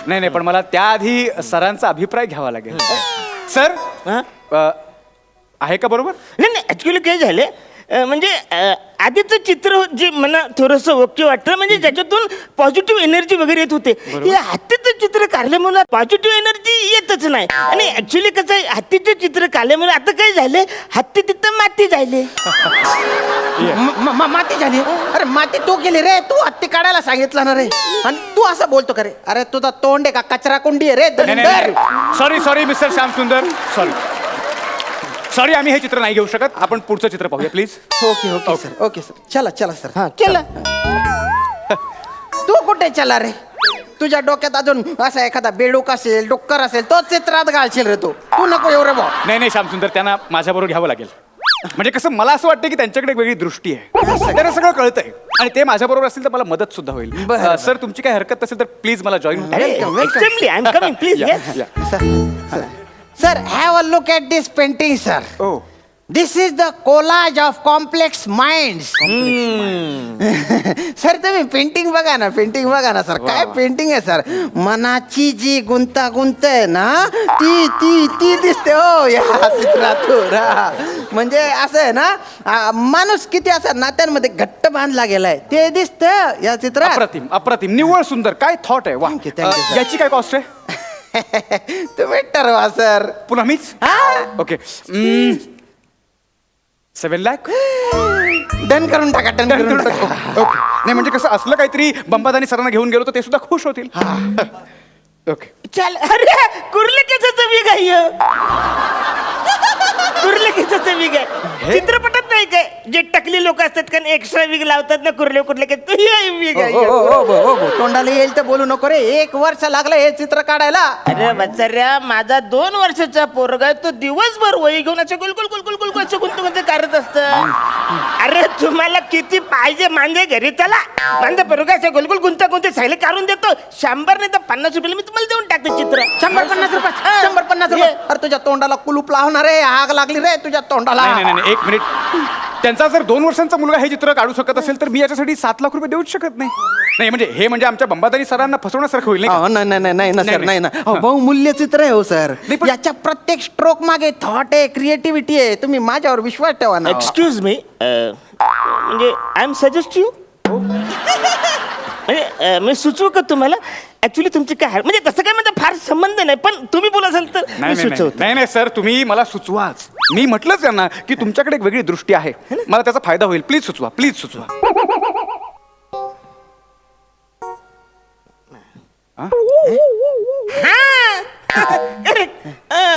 नाही पण मला त्याआधी सरांचा अभिप्राय घ्यावा लागेल. सर आहे का बरोबर? नाही ऍक्च्युली काय झालं, म्हणजे आधीचं चित्र जे मला थोडंसं ओके वाटलं, म्हणजे ज्याच्यातून पॉझिटिव्ह एनर्जी वगैरे येत होते. हे हत्तीचं चित्र काढल्यामुळे पॉझिटिव्ह एनर्जी येतच नाही. आणि ऍक्च्युली कसं आहे, हत्तीचे चित्र काढल्यामुळे आता काय झाले, हत्ती तिथं माती झाले. माती झाली. अरे माती तू केली रे, तू हत्ती काढायला सांगितलं ना रे, आणि तू असं बोलतो का रे? अरे तुझा तोंड आहे का कचरा कुंडी आहे रे दलिंदर? सॉरी मिस्टर श्यामसुंदर, सॉरी आम्ही हे चित्र नाही घेऊ शकत. आपण पुढचं चित्र पाहूया प्लीज. Okay sir. चला सर. हा चला. तू कुठे चला रे? तुझ्या डोक्यात अजून असा एखादा बेडूक असेल, डुक्कर असेल, तो चित्रात घालशील रे तू नको एवढं भाऊ. नाही श्यामसुंदर, त्यांना माझ्याबरोबर घ्यावं लागेल. म्हणजे कसं, मला असं वाटतं की त्यांच्याकडे एक वेगळी दृष्टी आहे, त्यांना सगळं कळतंय, आणि ते माझ्याबरोबर असतील तर मला मदत सुद्धा होईल. बरं. सर तुमची काही हरकत नसेल तर प्लीज मला join. Extremely I am coming please. Yes Sir, have a look at this painting, sir. Oh. This is the collage of complex minds. Sir तुम्ही पेंटिंग बघा ना सर. काय पेंटिंग आहे सर. मनाची जी गुंतागुंत आहे ना, ती दिसते हो या चित्रातून. म्हणजे असं आहे ना, माणूस किती असं नात्यांमध्ये घट्ट बांधला गेलाय ते दिसतं या चित्रात. अप्रतिम, निव्वळ सुंदर. काय थॉट आहे. वा. Thank you, sir. याची काय कॉस्ट आहे? तुम्ही ठरवा सर. पुन्हा मीच? ओके, 7 लाख. डन करून टाका. ओके. नाही म्हणजे कसं, असलं काहीतरी बंबादानी सरांना घेऊन गेलो तर ते सुद्धा खुश होतील. ओके. चल. अरे कुर्ले केसाचं विग आहे. कुर्ले केसाचं विग आहे. चित्रपटात नाही काय, जे टकली लोक असतात का एक्स्ट्रा विग लावतात ना कुर्ले केस, तू हे विग आहे. तोंडाला येईल तर बोलू नको रे. 1 वर्ष लागलं हे चित्र काढायला. अरे बच्चाऱ्या, माझा 2 वर्षाचा पोरगा आहे, तो दिवसभर वही घेऊन असं गुलगुल असं गुंत करत असत. अरे तुम्हाला किती पाहिजे मांजे घरी, चला. माझा पोरगा असं गुलगुल गुंत सायले काढून देतो. 100 नाही तर 50 रुपयाला मी तुम्हाला देऊन टाकतो चित्र. 150 रुपये. अरे तुझ्या तोंडाला कुलूप लावणार आहे. आग लागली रे तुझ्या तोंडाला. नाही, एक मिनिट. त्यांचा जर 2 वर्षांचा मुलगा हे चित्र काढू शकत असेल तर मी याच्यासाठी 7 लाख रुपये देऊच शकत नाही. नाही म्हणजे हे म्हणजे आमच्या बंबादारी सरांना फसवण्यासारखं होईल नाही का? नाही ना सर, नाही ना. हा. बहुमूल्य चित्र आहे हो सर. नाही, पण- याच्या प्रत्येक स्ट्रोक मागे थॉट आहे, क्रिएटिव्हिटी आहे. तुम्ही माझ्यावर विश्वास ठेवा ना. एक्सक्यूज मी म्हणजे आय एम सजेस्ट यू म्हणजे मी सुचवू का तुम्हाला? ऍक्च्युली तुमची काय म्हणजे तसं काय म्हणजे फार संबंध नाही, पण तुम्ही बोला असाल तर मी सुचवतो. नाही सर, तुम्ही मला सुचवाच. मी म्हटलंच त्यांना की तुमच्याकडे एक वेगळी दृष्टी आहे, मला त्याचा फायदा होईल. प्लीज सुचवा, प्लीज सुचवा.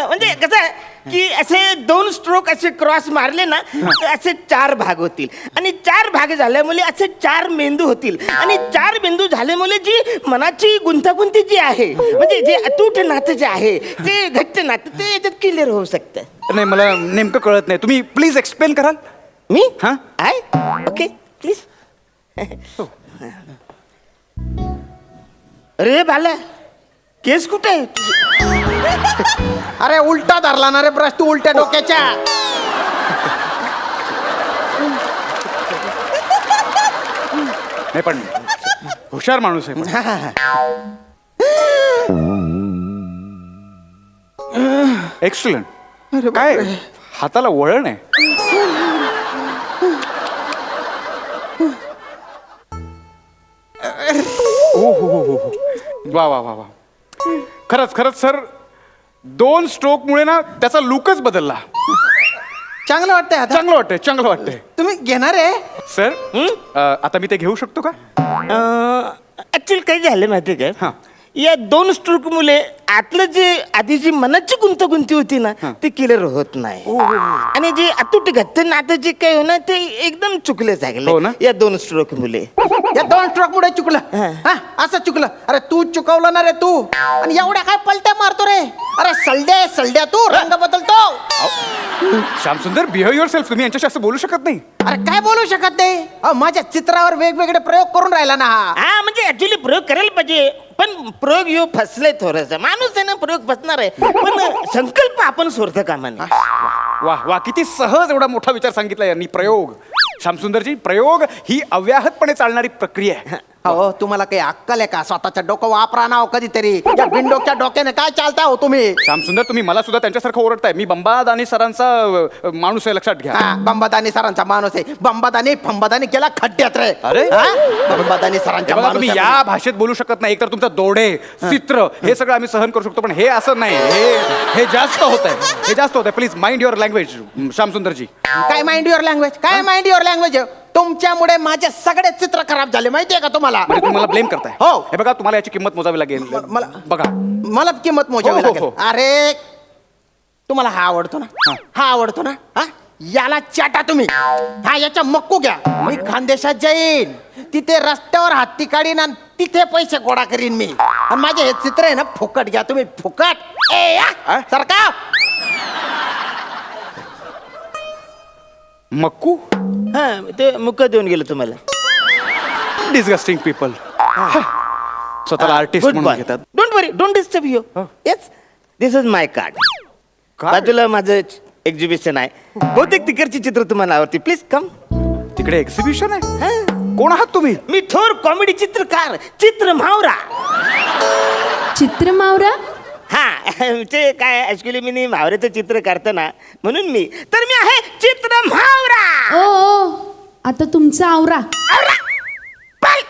म्हणजे कसं आहे की असे 2 स्ट्रोक असे क्रॉस मारले ना तर असे 4 भाग होतील आणि 4 भाग झाल्यामुळे असे 4 मेंदू होतील आणि 4 मेंदू झाल्यामुळे जी मनाची गुंतागुंती जी आहे म्हणजे जे अतूट नातं जे आहे ते घट्ट नातं ते याच्यात क्लिअर होऊ शकतं. नाही मला नेमकं कळत नाही, तुम्ही प्लीज एक्सप्लेन कराल? मी हा? I okay please. अरे बाला केस कुठे आहे? अरे उलटा धरला ना रे ब्रश तू उलट्या डोक्याच्या. नाही पण हुशार माणूस आहे पण. एक्सलंट. काय हाताला वळण आहे. हो. वा वा वा वा. खरंच सर 2 स्ट्रोक मुळे ना त्याचा लुकच बदलला. चांगलं वाटतंय आता. चांगलं वाटतंय. तुम्ही घेणार आहे? सर आता मी ते घेऊ शकतो का? ऍक्च्युअली काय झालं माहिती हा. काय या 2 स्ट्रोक मुले आतलं जे आधी जी मनाची गुंतागुंती होती ना ती क्लिअर होत नाही आणि जे अतूट घट्ट नातं जे काही होणार ते एकदम चुकले हो ना? झाले या 2 स्ट्रोक मुले. या 2 स्ट्रोक मुळे चुकलं. हा असं चुकलं. अरे तू चुकवलं ना रे तू. आणि एवढ्या काय पलट्या मारतो रे? अरे सलड्या तू रंग बदलतो. Shyamsundar behave your self. तुम्ही यांच्याशी असं बोलू शकत नाही. अरे काय बोलू शकत नाही? माझ्या चित्रावर वेगवेगळे प्रयोग करून राहिला ना हा. हा म्हणजे ऍक्च्युली प्रयोग करायला पाहिजे पण प्रयोग येऊ फसले थोडस. माणूस आहे ना प्रयोग फसणार आहे पण संकल्प आपण सोडतं कामा नये. वा किती सहज एवढा मोठा विचार सांगितला यांनी. प्रयोग श्यामसुंदरजी, प्रयोग ही अव्याहतपणे चालणारी प्रक्रिया आहे. हो तुम्हाला काही अक्कल आहे का? स्वतःचं डोकं वापरा ना हो कधीतरी. या बिनडोक्या डोक्याने काय चालता हो तुम्ही? श्यामसुंदर, तुम्ही मला सुद्धा त्यांच्यासारखं ओरडताय. मी बंबादानी सरांचा माणूस आहे, लक्षात घ्या. हा बंबादानी सरांचा माणूस आहे. बंबादानी केला खड्ड्यात रे. अरे? हा? बंबादानी सरांचा बघा, माणूस तुम्ही आहे. या भाषेत बोलू शकत नाही. एकतर तुमचा दोडे चित्र हे सगळं आम्ही सहन करू शकतो पण हे असं नाही. हे जास्त होत आहे. Please mind your language Shyamsundarji. काय माइंड युअर लँग्वेज? काय माइंड युअर लँग्वेज? तुमच्यामुळे माझे सगळे चित्र खराब झाले माहितीये का तुम्हाला? म्हणजे तुम्ही मला ब्लेम करताय? हो. हे बघा, तुम्हाला याची किंमत मोजावी लागेल. बघा मला किंमत मोजावी हो, हो, लागेल. हो. अरे तुम्हाला हा आवडतो ना? हा आवडतो ना? हा याला चाटा तुम्ही. हा याच्या मक्कू घ्या. मी खानदेशात जाईन तिथे रस्त्यावर हत्ती काढीन आणि तिथे पैसे गोळा करीन मी. आणि माझे हे चित्र आहे ना फुकट घ्या तुम्ही. फुकट. ए या सरका. मक्कू. हा ते मुक देऊन गेलो तुम्हाला. Disgusting people. स्वतःला आर्टिस्ट म्हणून घेतात. Don't worry, don't disturb you. Yes this is my card. बाजूला माझं एक्झिबिशन आहे. बहुतेक तिकडची चित्र तुम्हाला आवडती. Please come. तिकडे एक्झिबिशन आहे? कोण आहात तुम्ही? मी थोर कॉमेडी चित्रकार चित्र म्हावरा. चित्र मावरा. हा ते काय ऍक्च्युली मी म्हावऱ्याचं चित्र काढतो ना म्हणून मी आहे चित्र म्हावरा. ओ आता तुमचा आवरा. आवरा. बाय.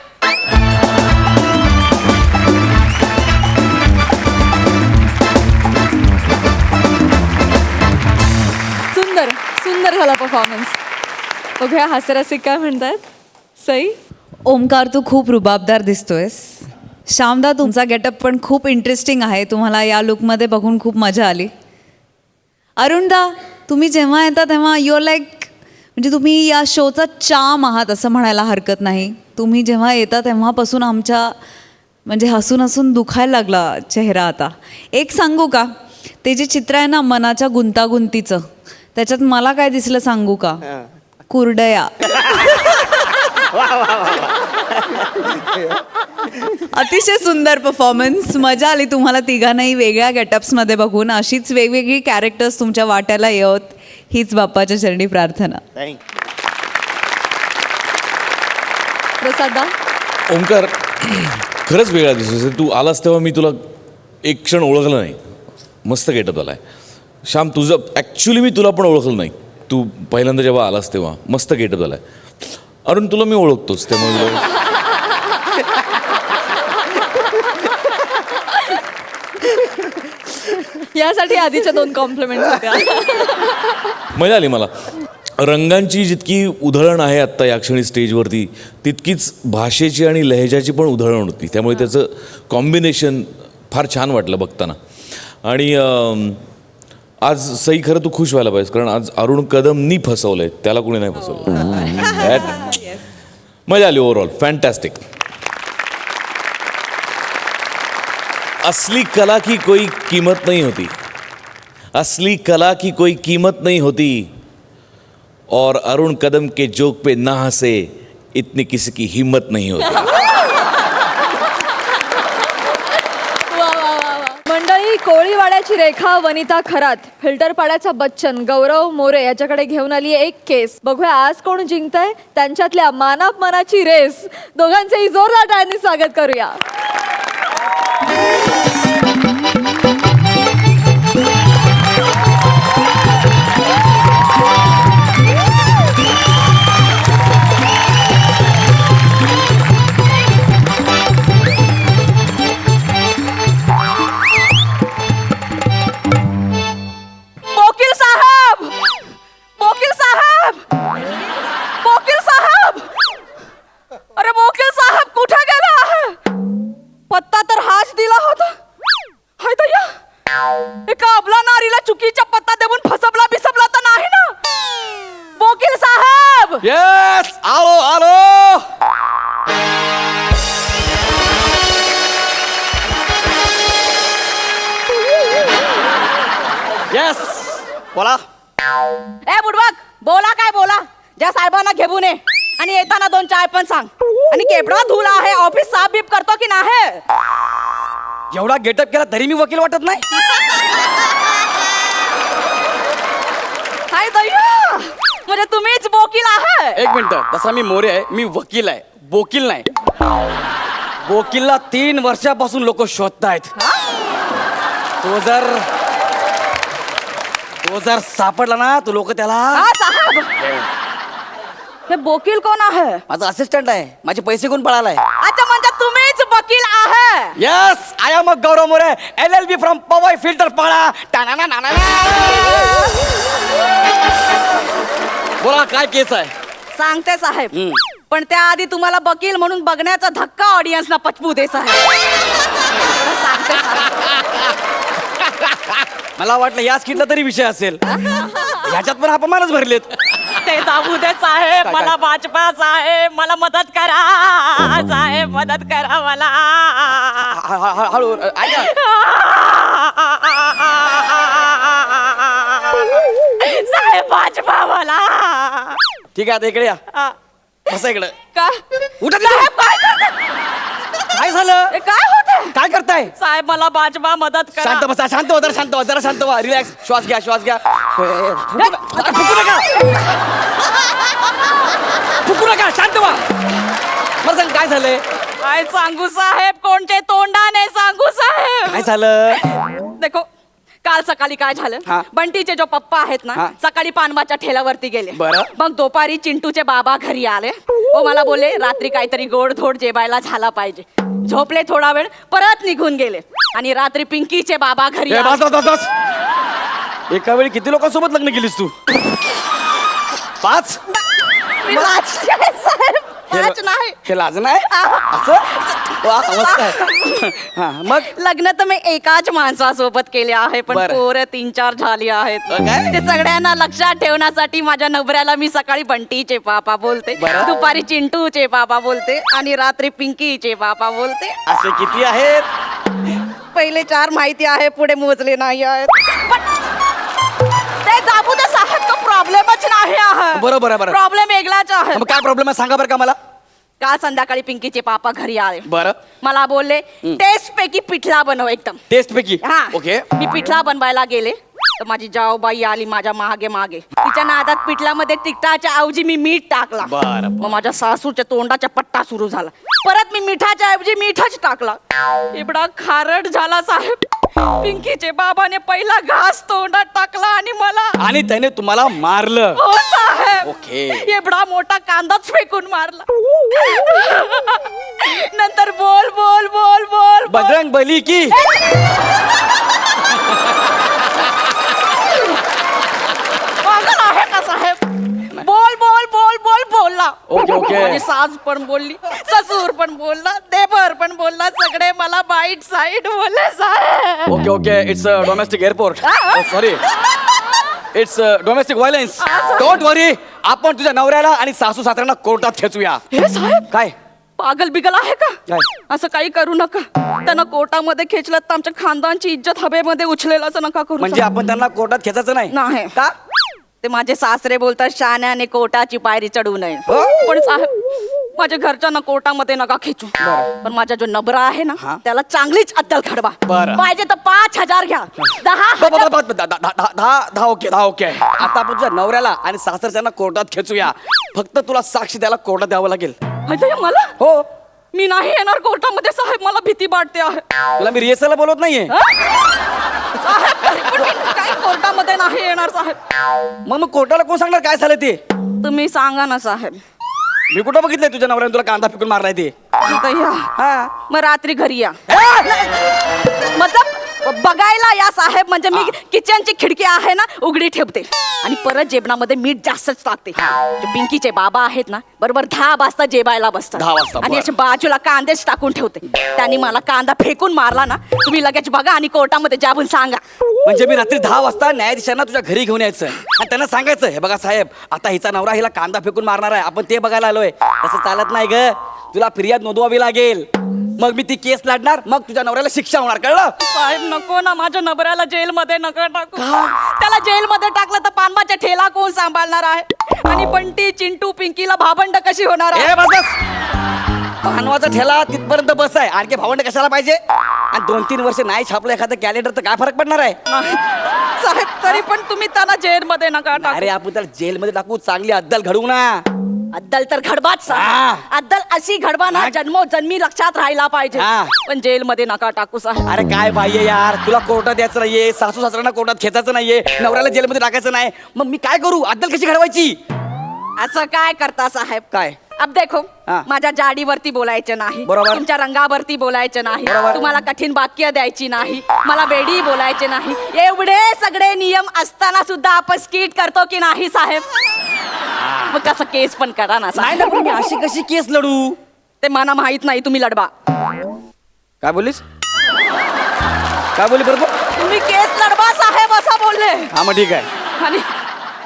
सुंदर झाला परफॉर्मन्स. बघूया हास्यरसिक काय म्हणतात. सई. ओमकार, तू खूप रुबाबदार दिसतोयस. श्यामदा, तुमचा गेटअप पण खूप इंटरेस्टिंग आहे. तुम्हाला या लुकमध्ये बघून खूप मजा आली. अरुणदा, तुम्ही जेव्हा येता तेव्हा युअर लाईक म्हणजे तुम्ही या शोचा चाम आहात असं म्हणायला हरकत नाही. तुम्ही जेव्हा येता तेव्हापासून आमच्या म्हणजे हसून हसून दुखायला लागला चेहरा आता. एक सांगू का, ते जे चित्र आहे ना मनाच्या गुंतागुंतीचं, त्याच्यात मला काय दिसलं सांगू का? कुरडया. अतिशय सुंदर परफॉर्मन्स. मजा आली तुम्हाला तिघांनाही वेगळ्या गेटअप्समध्ये बघून. अशीच वेगवेगळी कॅरेक्टर्स तुमच्या वाट्याला येत हीच बाप्पाच्या चरणी प्रार्थना. प्रसादा ओंकार खरंच वेगळा दिसतोस. तू आलास तेव्हा मी तुला एक क्षण ओळखलं नाही. मस्त गेटअप आलाय. श्याम तुझं ॲक्च्युली मी तुला पण ओळखलं नाही. तू पहिल्यांदा जेव्हा आलास तेव्हा मस्त गेटअप आलाय. अरुण तुला मी ओळखतोच त्यामुळे यासाठी आधीच्या 2 कॉम्प्लिमेंट होत्या. मजा आली मला. रंगांची जितकी उधळण आहे आत्ता या क्षणी स्टेजवरती तितकीच भाषेची आणि लहेजाची पण उधळण होती. त्यामुळे त्याचं कॉम्बिनेशन फार छान वाटलं बघताना. आणि आज सई खरं तू खुश व्हायला पाहिजे कारण आज अरुण कदमनी फसवलंय, त्याला कोणी नाही फसवलं. मजा आली ओव्हरऑल. फॅन्टॅस्टिक. असली कला की कोई कीमत नहीं होती, असली कला की कोई कीमत नहीं होती और अरुण कदम के जोक पे ना हंसे इतनी किसी की हिम्मत नहीं होती. वा, वा, वा, वा. मंडळी, कोळीवाड्याची रेखा वनिता खरात, फिल्टरपाड्याचा बच्चन गौरव मोरे याच्याकडे घेऊन आली एक केस. बघूया आज कोण जिंकतंय. त्यांच्यातल्या मानापमानाची रेस. दोघांचेही जोरदार टाळ्यांनी स्वागत करूया. वकील साहब, वकील साहब, वकील साहब, अरे वकील साहब कुठे गेला आहे? पत्ता तर हाच दिला होता. हाय दया, एका अबला नारीला चुकीचा पत्ता देऊन फसवला बिसवला तर नाही ना? वकील साहब, येस, आलो आलो. येस, बोला. ए बुडबक, बोला काय बोला. ज्या साहेबांना घेऊन ये आणि येताना 2 चाय पण सांग. आणि केवढा धुला आहे, ऑफिस साफ बीप करतो की नाही? एवढा गेटअप केला तरी मी वकील वाटत नाही. हाय दया, म्हणजे तुम्हीच वकील आहे? एक मिनिट, तसा मी मोरे आहे, मी वकील आहे, वकील नाही. वकीलला 3 वर्षापासून लोक शोधतायत. तो जर सापडला ना तो लोक त्याला. हा साहेब, हे वकील कोण आहे? माझा असिस्टंट आहे. माझे पैसे कोण पळालाय. अच्छा, म्हणजे तुम्हीच वकील आहे? Yes, I am a Gaurav More, LLB from Powai Filter Pada. बोला काय केस आहे. सांगते साहेब, पण त्याआधी तुम्हाला वकील म्हणून बघण्याचा धक्का ऑडियन्सना पचवू दे साहेब. सांगते साहेब. मला वाटलं या स्किटला तरी विषय असेल. ह्याच्यात पण अपमानच भरलेत. ते जाऊ दे साहेब, काय? मला भाजपा साहेब, मला मदत करा साहेब, मदत करा मला. हळू ऐका. साहेब भाजपा मला. ठीक आहे, आता इकडे या. बसा इकडे. काय उठा तिथून. साहेब, काय करताय? काय झालं. हे काय होतंय? काय करताय. साहेब मला भाजपा मदत करा. शांत बसा, शांत हो, जरा शांत व्हा, जरा शांत व्हा. रिलॅक्स, श्वास घ्या, श्वास घ्या. फुकू नका, फुकू नका, शांत व्हा. मला सांग काय झालंय. काय सांगू साहेब, कोणते तोंडाने सांगू साहेब. काय झालं. देखो, काल सकाळी काय झालं. हा. बंटीचे जो पप्पा आहेत ना, हा. सकाळी पानवाच्या ठेल्यावरती गेले. बरं. मग दुपारी चिंटूचे बाबा घरी आले. व मला बोलले रात्री काहीतरी गोडधोड जेवायला झाला पाहिजे. झोपले थोडा वेळ, परत निघून गेले. आणि रात्री पिंकीचे बाबा घरी ए, बस आले. बस बस बस. एका वेळी किती लोकांसोबत लग्न केलीस तू. 5. मी लाजते साहेब, लाज नाही. हे लाज नाही असं. वा, मस्त आहे. हा, मग लग्न तर मी एकाच माणसासोबत केले आहे, पण बरं. पोरं 3-4 झाली आहेत. काय? ते सगळ्यांना लक्षात ठेवण्यासाठी माझ्या नवऱ्याला मी सकाळी बंटीचे पापा बोलते, बरं. दुपारी चिंटूचे पापा बोलते आणि रात्री पिंकीचे पापा बोलते. असे किती आहेत. पहिले 4 माहिती आहे, पुढे मोजले नाही आहेत. पण ते जाबू दे साहेब, तो प्रॉब्लेमच नाही आहे. बरोबर आहे, बरोबर. प्रॉब्लेम वेगळाच आहे. मग काय प्रॉब्लेम आहे सांगा बरं का मला. काल संध्याकाळी पिंकीचे पापा घरी आले. बरं. मला बोलले टेस्ट पैकी पिठला बनव एकदम. टेस्ट पैकी. हा. ओके. मी पिठला बनवायला गेले. तर माझी जाऊबाई आली माझ्या मागे मागे. तिच्या नादात पिठल्यामध्ये तिखटाच्या ऐवजी मी मीठ टाकला. मग माझ्या सासूच्या तोंडाचा पट्टा सुरू झाला. परत मी मिठाच्या ऐवजी मीठच टाकला. एवढा खारट झाला साहेब. पिंकीचे बाबाने पहिला घास तोंडात टाकला आणि मला आणि त्याने तुम्हाला मारलं. हो साहेब. ओके. एवढा मोठा कांदाच फेकून मारला. नंतर बोल बोल बोल बोल बोल. बजरंग बली की पागल आहे का साहेब? बोल बोल बोल बोल बोलला. Okay, okay. माझी सास पण बोलली, ससूर पण बोलला, देवर पण बोलला, सगळे मला बाईट साईड बोलले साहेब. Okay okay it's domestic airport. Sorry it's domestic violence. Don't worry, आपण तुझ्या नवऱ्याला आणि सासू सासऱ्यांना कोर्टात खेचूया. हे साहेब काय पागल बिगल आहे का? काय? असं काही करू नका. त्यांना कोर्टामध्ये खेचलं तर आमच्या खानदानची इज्जत हवेमध्ये उचलेल असं नका करू. म्हणजे आपण त्यांना कोर्टात खेचायचं नाही? नाही. का? ते माझे सासरे बोलतात शाण्याने कोर्टाची पायरी चढू नये. पण साहेब माझ्या घरच्यांना कोर्टामध्ये नका खेचू. पण माझा जो नबरा आहे ना हा. त्याला चांगलीच अद्दल खडवा. बरं. पाहिजे तर 5,000 घ्या. 10,000. दहा ओके. आता आपण तुझ्या नवऱ्याला आणि सासरच्यांना कोर्टात खेचूया. फक्त तुला साक्षी द्यायला कोर्टात द्यावं लागेल. माहिती आहे मला? हो. मी नाही येणार कोर्टामध्ये साहेब. मला भीती वाटते आहे. तुला मी रिहर्सलला बोलत नाहीये. साहेब तरी पण मी काही कोर्टामध्ये नाही येणार साहेब. मग कोर्टाला कोण सांगणार काय झालं ते? तुम्ही सांगा ना साहेब. मी कुठं बघितलंय तुझ्या नवऱ्याने तुला कांदा फेकून मारलाय ते? इथं या. हा. मग रात्री घरी या. मतलब बघायला या साहेब. म्हणजे मी किचनची खिडकी आहे ना उघडी ठेवते आणि परत जेवणामध्ये मीठ जास्तच टाकते. जे पिंकीचे बाबा आहेत ना बरोबर 10 वाजता जेवायला बसतात. 10 वाजता, आणि बरं. अशा बाजूला कांदेच टाकून ठेवते. त्यांनी मला कांदा फेकून मारला ना तुम्ही लगेच बघा आणि कोर्टामध्ये जाऊन सांगा. म्हणजे मी रात्री 10 वाजता न्यायाधीशांना तुझ्या घरी घेऊन यायचं आणि त्यांना सांगायचं हे बघा साहेब आता हिचा नवरा हिला कांदा फेकून मारणार आहे, आपण ते बघायला आलोय. तसं चालत नाही ग. तुला फिर्याद नोंदवावी लागेल. मग मी ती केस लढणार. मग तुझ्या नवऱ्याला शिक्षा होणार. कळलं? साहेब नको ना माझ्या नबऱ्याला जेलमध्ये नका टाकू. त्याला जेलमध्ये टाकलं तर पानबाचा ठेला कोण सांभाळणार आहे? आणि बंटी चिंटू पिंकीला भाबंड कशी होणार आहे? ए बस बस. भानवाचा ठेला तिथपर्यंत बस आहे. आणखी भावंड कशाला पाहिजे? आणि 2-3 वर्ष नाही छापलं एखादं कॅलेंडर तर काय फरक पडणार आहे? नाही. साहेब तरी पण तुम्ही त्याला जेलमध्ये नका टाकू. अरे आपण त्याला जेलमध्ये टाकू. चांगली अद्दल घडवू ना. अद्दल तर घडवाच साहेब. हा. अद्दल अशी घडवा ना जन्मोजन्मी लक्षात राहायला पाहिजे. हा. पण जेलमध्ये नका टाकू साहेब. अरे काय बाई यार, तुला कोर्टात द्यायचं नाहीये, सासू सासऱ्यांना कोर्टात खेचायचं नाहीये, नवऱ्याला जेलमध्ये टाकायचं नाही. मग मी काय करू? अद्दल कशी घडवायची? असं काय करता साहेब? काय? अब देखो हा. माझ्या जाडीवरती बोलायचं नाही. बरोबर. तुमच्या रंगावरती बोलायचं नाही. बरोबर. तुम्हाला कठीण वाक्य द्यायची नाही. मला बेडी बोलायचे नाही. एवढे सगळे नियम असताना सुद्धा आपण स्किट करतो की नाही साहेब? मग कसं केस पण करा ना नाही साहेब. ना, पण मी अशी कशी केस लढू? ते मला माहित नाही. तुम्ही लढवा. काय बोललीस? काय बोलली बरोबर? तुम्ही केस लढवा साहेब असं बोलले. हा मग ठीक आहे. आणि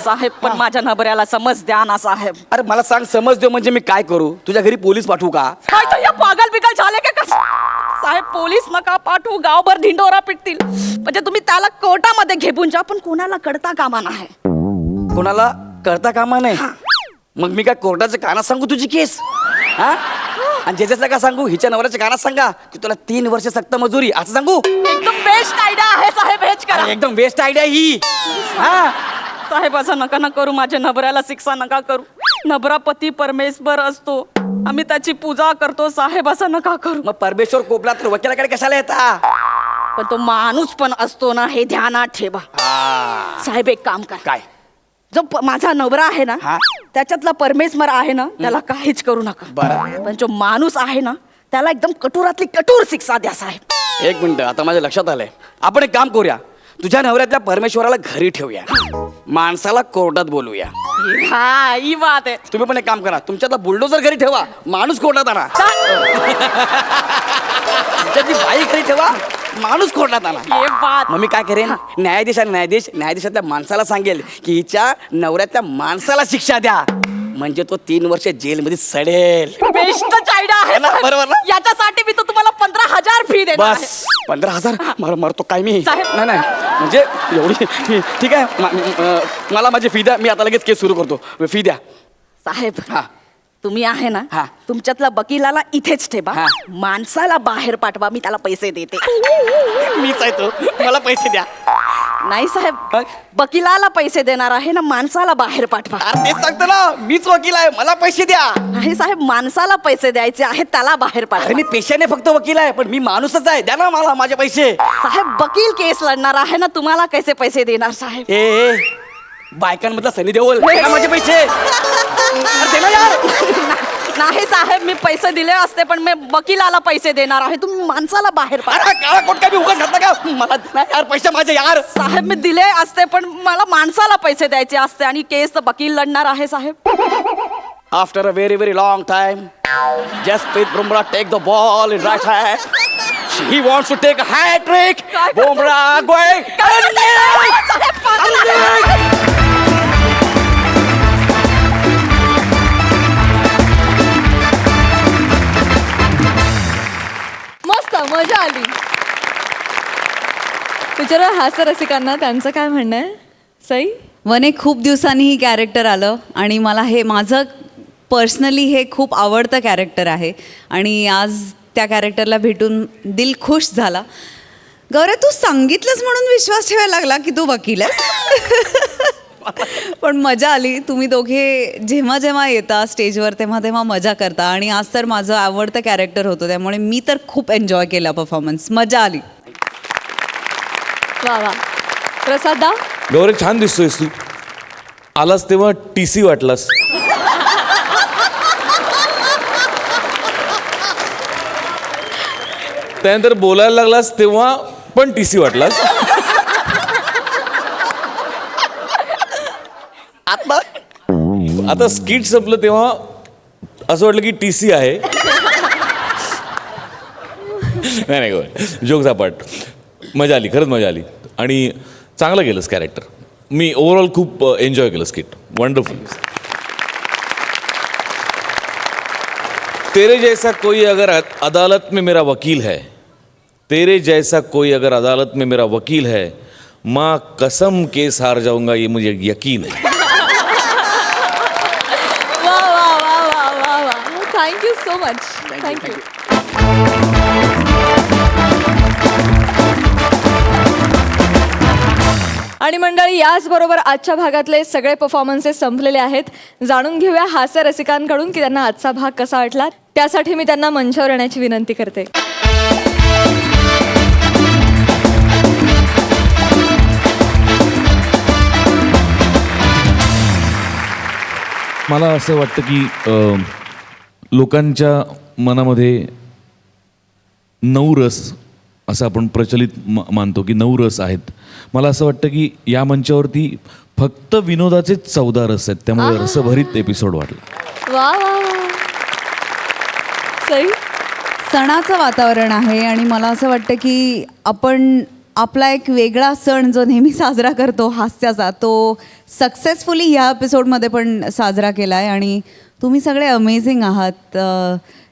साहेब पण माझ्या नबऱ्याला समज द्या ना साहेब. अरे मला सांग, समज देऊ म्हणजे मी काय करू? तुझ्या घरी पोलीस पाठवू का? काय तर या पागल बिगल झाले का कस? साहेब पोलीस नका पाठवू. गावभर ढिंडोरा पिटतील. म्हणजे तुम्ही त्याला कोर्टामध्ये घेऊन जा पण कोणाला कळता कामा नाही. कोणाला करता कामा नाही. मग मी काय कोर्टाच्या कानात सांगू तुझी केस? हा? आणि ज्याच्यातल्या का सांगू? हिच्या नवऱ्याच्या कानात सांगा की तुला 3 वर्ष सक्त मजुरी असं सांगू? एकदम बेस्ट आयडिया आहे साहेब. हेच करा अरे एकदम वेस्ट आयडिया ही. हा? साहेब असं नका ना करू. माझ्या नबऱ्याला शिक्षा नका करू. नबरा पती परमेश्वर असतो. आम्ही त्याची पूजा करतो साहेब. असं नका करू. मग परमेश्वर कोपला तर वकिलाकडे कशाला येता? पण तो माणूस पण असतो ना हे ध्यानात ठेवा. साहेब एक काम करा. काय? जो माझा नवरा आहे ना हा? त्याच्यातला परमेश्वर आहे ना त्याला काहीच करू नका. बरं. पण जो माणूस आहे ना त्याला एकदम कठोरातली कठोर शिक्षा द्या साहेब. एक मिनिट, आता माझ्या लक्षात आलंय. आपण एक काम करूया. तुझ्या नवऱ्यातल्या परमेश्वराला घरी ठेवूया. माणसाला कोर्टात बोलूया. हा ही बात आहे. तुम्ही पण एक काम करा. तुमच्यातला बुलडोजर घरी ठेवा. माणूस कोर्टात आणा. तुमच्यातली बाई घरी ठेवा. माणूस कोर्टात आणा. हे बात मग मी काय करेन? न्यायाधीशातल्या माणसाला सांगेल की हिच्या नवऱ्यातल्या माणसाला शिक्षा द्या. म्हणजे तो 3 वर्ष जेलमध्ये सडेल. बेस्टच आयडिया आहे ना, साहेब. बरोबर ना? याच्यासाठी मी तर तुम्हाला 15,000 फी देणार आहे. बस 15,000 मरतो काय मी? साहेब. नाही नाही म्हणजे एवढी ठीक आहे. मला माझी फी द्या. मी आता लगेच केस सुरू करतो. फी द्या. साहेब हा. तुम्ही आहे ना हा. तुमच्यातला वकिलाला इथेच ठेवा. हा. माणसाला बाहेर पाठवा. मी त्याला पैसे देते. मीच आहे तो. मला पैसे द्या. नाही साहेब, वकिलाला पैसे देणार आहे ना माणसाला बाहेर पाठवा. अरे तेच सांगतो ना, मीच वकील आहे, मला पैसे द्या. नाही साहेब, माणसाला पैसे द्यायचे आहेत, त्याला बाहेर अरे पाठवा. मी पेशाने फक्त वकील आहे, पण मी माणूसच आहे, द्या ना मला माझे पैसे. साहेब, वकील केस लढणार आहे ना, तुम्हाला कैसे पैसे देणार साहेब? ए बायकांमधला सनी देओल, दे ना माझे पैसे. अरे दे ना यार. नाही साहेब, मी पैसे दिले असते, पण मी वकिलाला पैसे देणार आहे, तुम्ही माणसाला बाहेर पाठवा. अरे काळा कोट काय मी उगाच घातला का? मला दे ना यार पैसे माझे यार. साहेब, मी दिले असते, पण मला माणसाला पैसे द्यायचे असते आणि केस तर वकील लढणार आहे साहेब. After a very very long time, Jasprit Bumrah take the ball in right hand. He wants to take a hat trick. Bumrah going. मस्त मजा आली. विचारा हास्य रसिकांना त्यांचं काय म्हणणं आहे. सई, वने खूप दिवसांनी ही कॅरेक्टर आलं आणि मला हे माझं पर्सनली हे खूप आवडतं कॅरेक्टर आहे आणि आज त्या कॅरेक्टरला भेटून दिल खुश झाला. गौरव, तू सांगितलंच म्हणून विश्वास ठेवायला लागला की तू वकील आहेस. पण मजा आली. तुम्ही दोघे जेव्हा जेव्हा येता स्टेजवर तेव्हा तेव्हा मजा करता आणि आज तर माझं आवडतं कॅरेक्टर होतं, त्यामुळे मी तर खूप एन्जॉय केला परफॉर्मन्स. मजा आली. वा वा. प्रसादा, गौरे, छान दिसतोयस तू. आलास तेव्हा TC वाटलास. त्यानंतर बोलायला लागलास तेव्हा पण TC वाटलास. आता स्किट संपलं तेव्हा असं वाटलं की TC आहे. नाही गौरे, जोक अपार्ट. मजा आली, खरंच मजा आली आणि चांगलं केलंस कॅरेक्टर. मी ओव्हरऑल खूप एन्जॉय केलं स्किट. वंडरफुल. तेरे जैसा कोई अगर अदालत में मेरा वकील है, तेरे जैसा कोई अगर अदालत में मेरा वकील है, माँ कसम केस हार जाऊंगा ये मुझे यकीन है. वा वा वा वा वा वा. Thank you so much. थँक्यू. आणि मंडळी, याचबरोबर आजच्या भागातले सगळे परफॉर्मन्सेस संपलेले आहेत. जाणून घेऊया हास्य रसिकांकडून की त्यांना आजचा भाग कसा वाटला. त्यासाठी मी त्यांना मंचावर येण्याची विनंती करते. मला असं वाटतं की लोकांच्या मनामध्ये 9 रस असं आपण प्रचलित मानतो की 9 रस आहेत. मला असं वाटतं की या मंचावरती फक्त विनोदाचेच 14 रस आहेत. त्यामुळे रसभरीत एपिसोड वाटला. वा वा वा. सई, सणाचं वातावरण आहे आणि मला असं वाटतं की आपण आपला एक वेगळा सण जो नेहमी साजरा करतो हास्याचा, तो सक्सेसफुली ह्या एपिसोडमध्ये पण साजरा केला आहे आणि तुम्ही सगळे अमेझिंग आहात.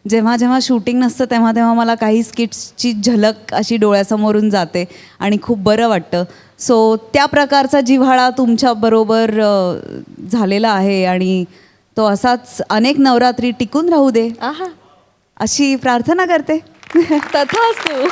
जेव्हा जेव्हा शूटिंग नसतं तेव्हा तेव्हा मला काही स्किट्सची झलक अशी डोळ्यासमोरून जाते आणि खूप बरं वाटतं. सो त्या प्रकारचा जिव्हाळा तुमच्याबरोबर झालेला आहे आणि तो असाच अनेक नवरात्री टिकून राहू दे आहा, अशी प्रार्थना करते. तथास्तु.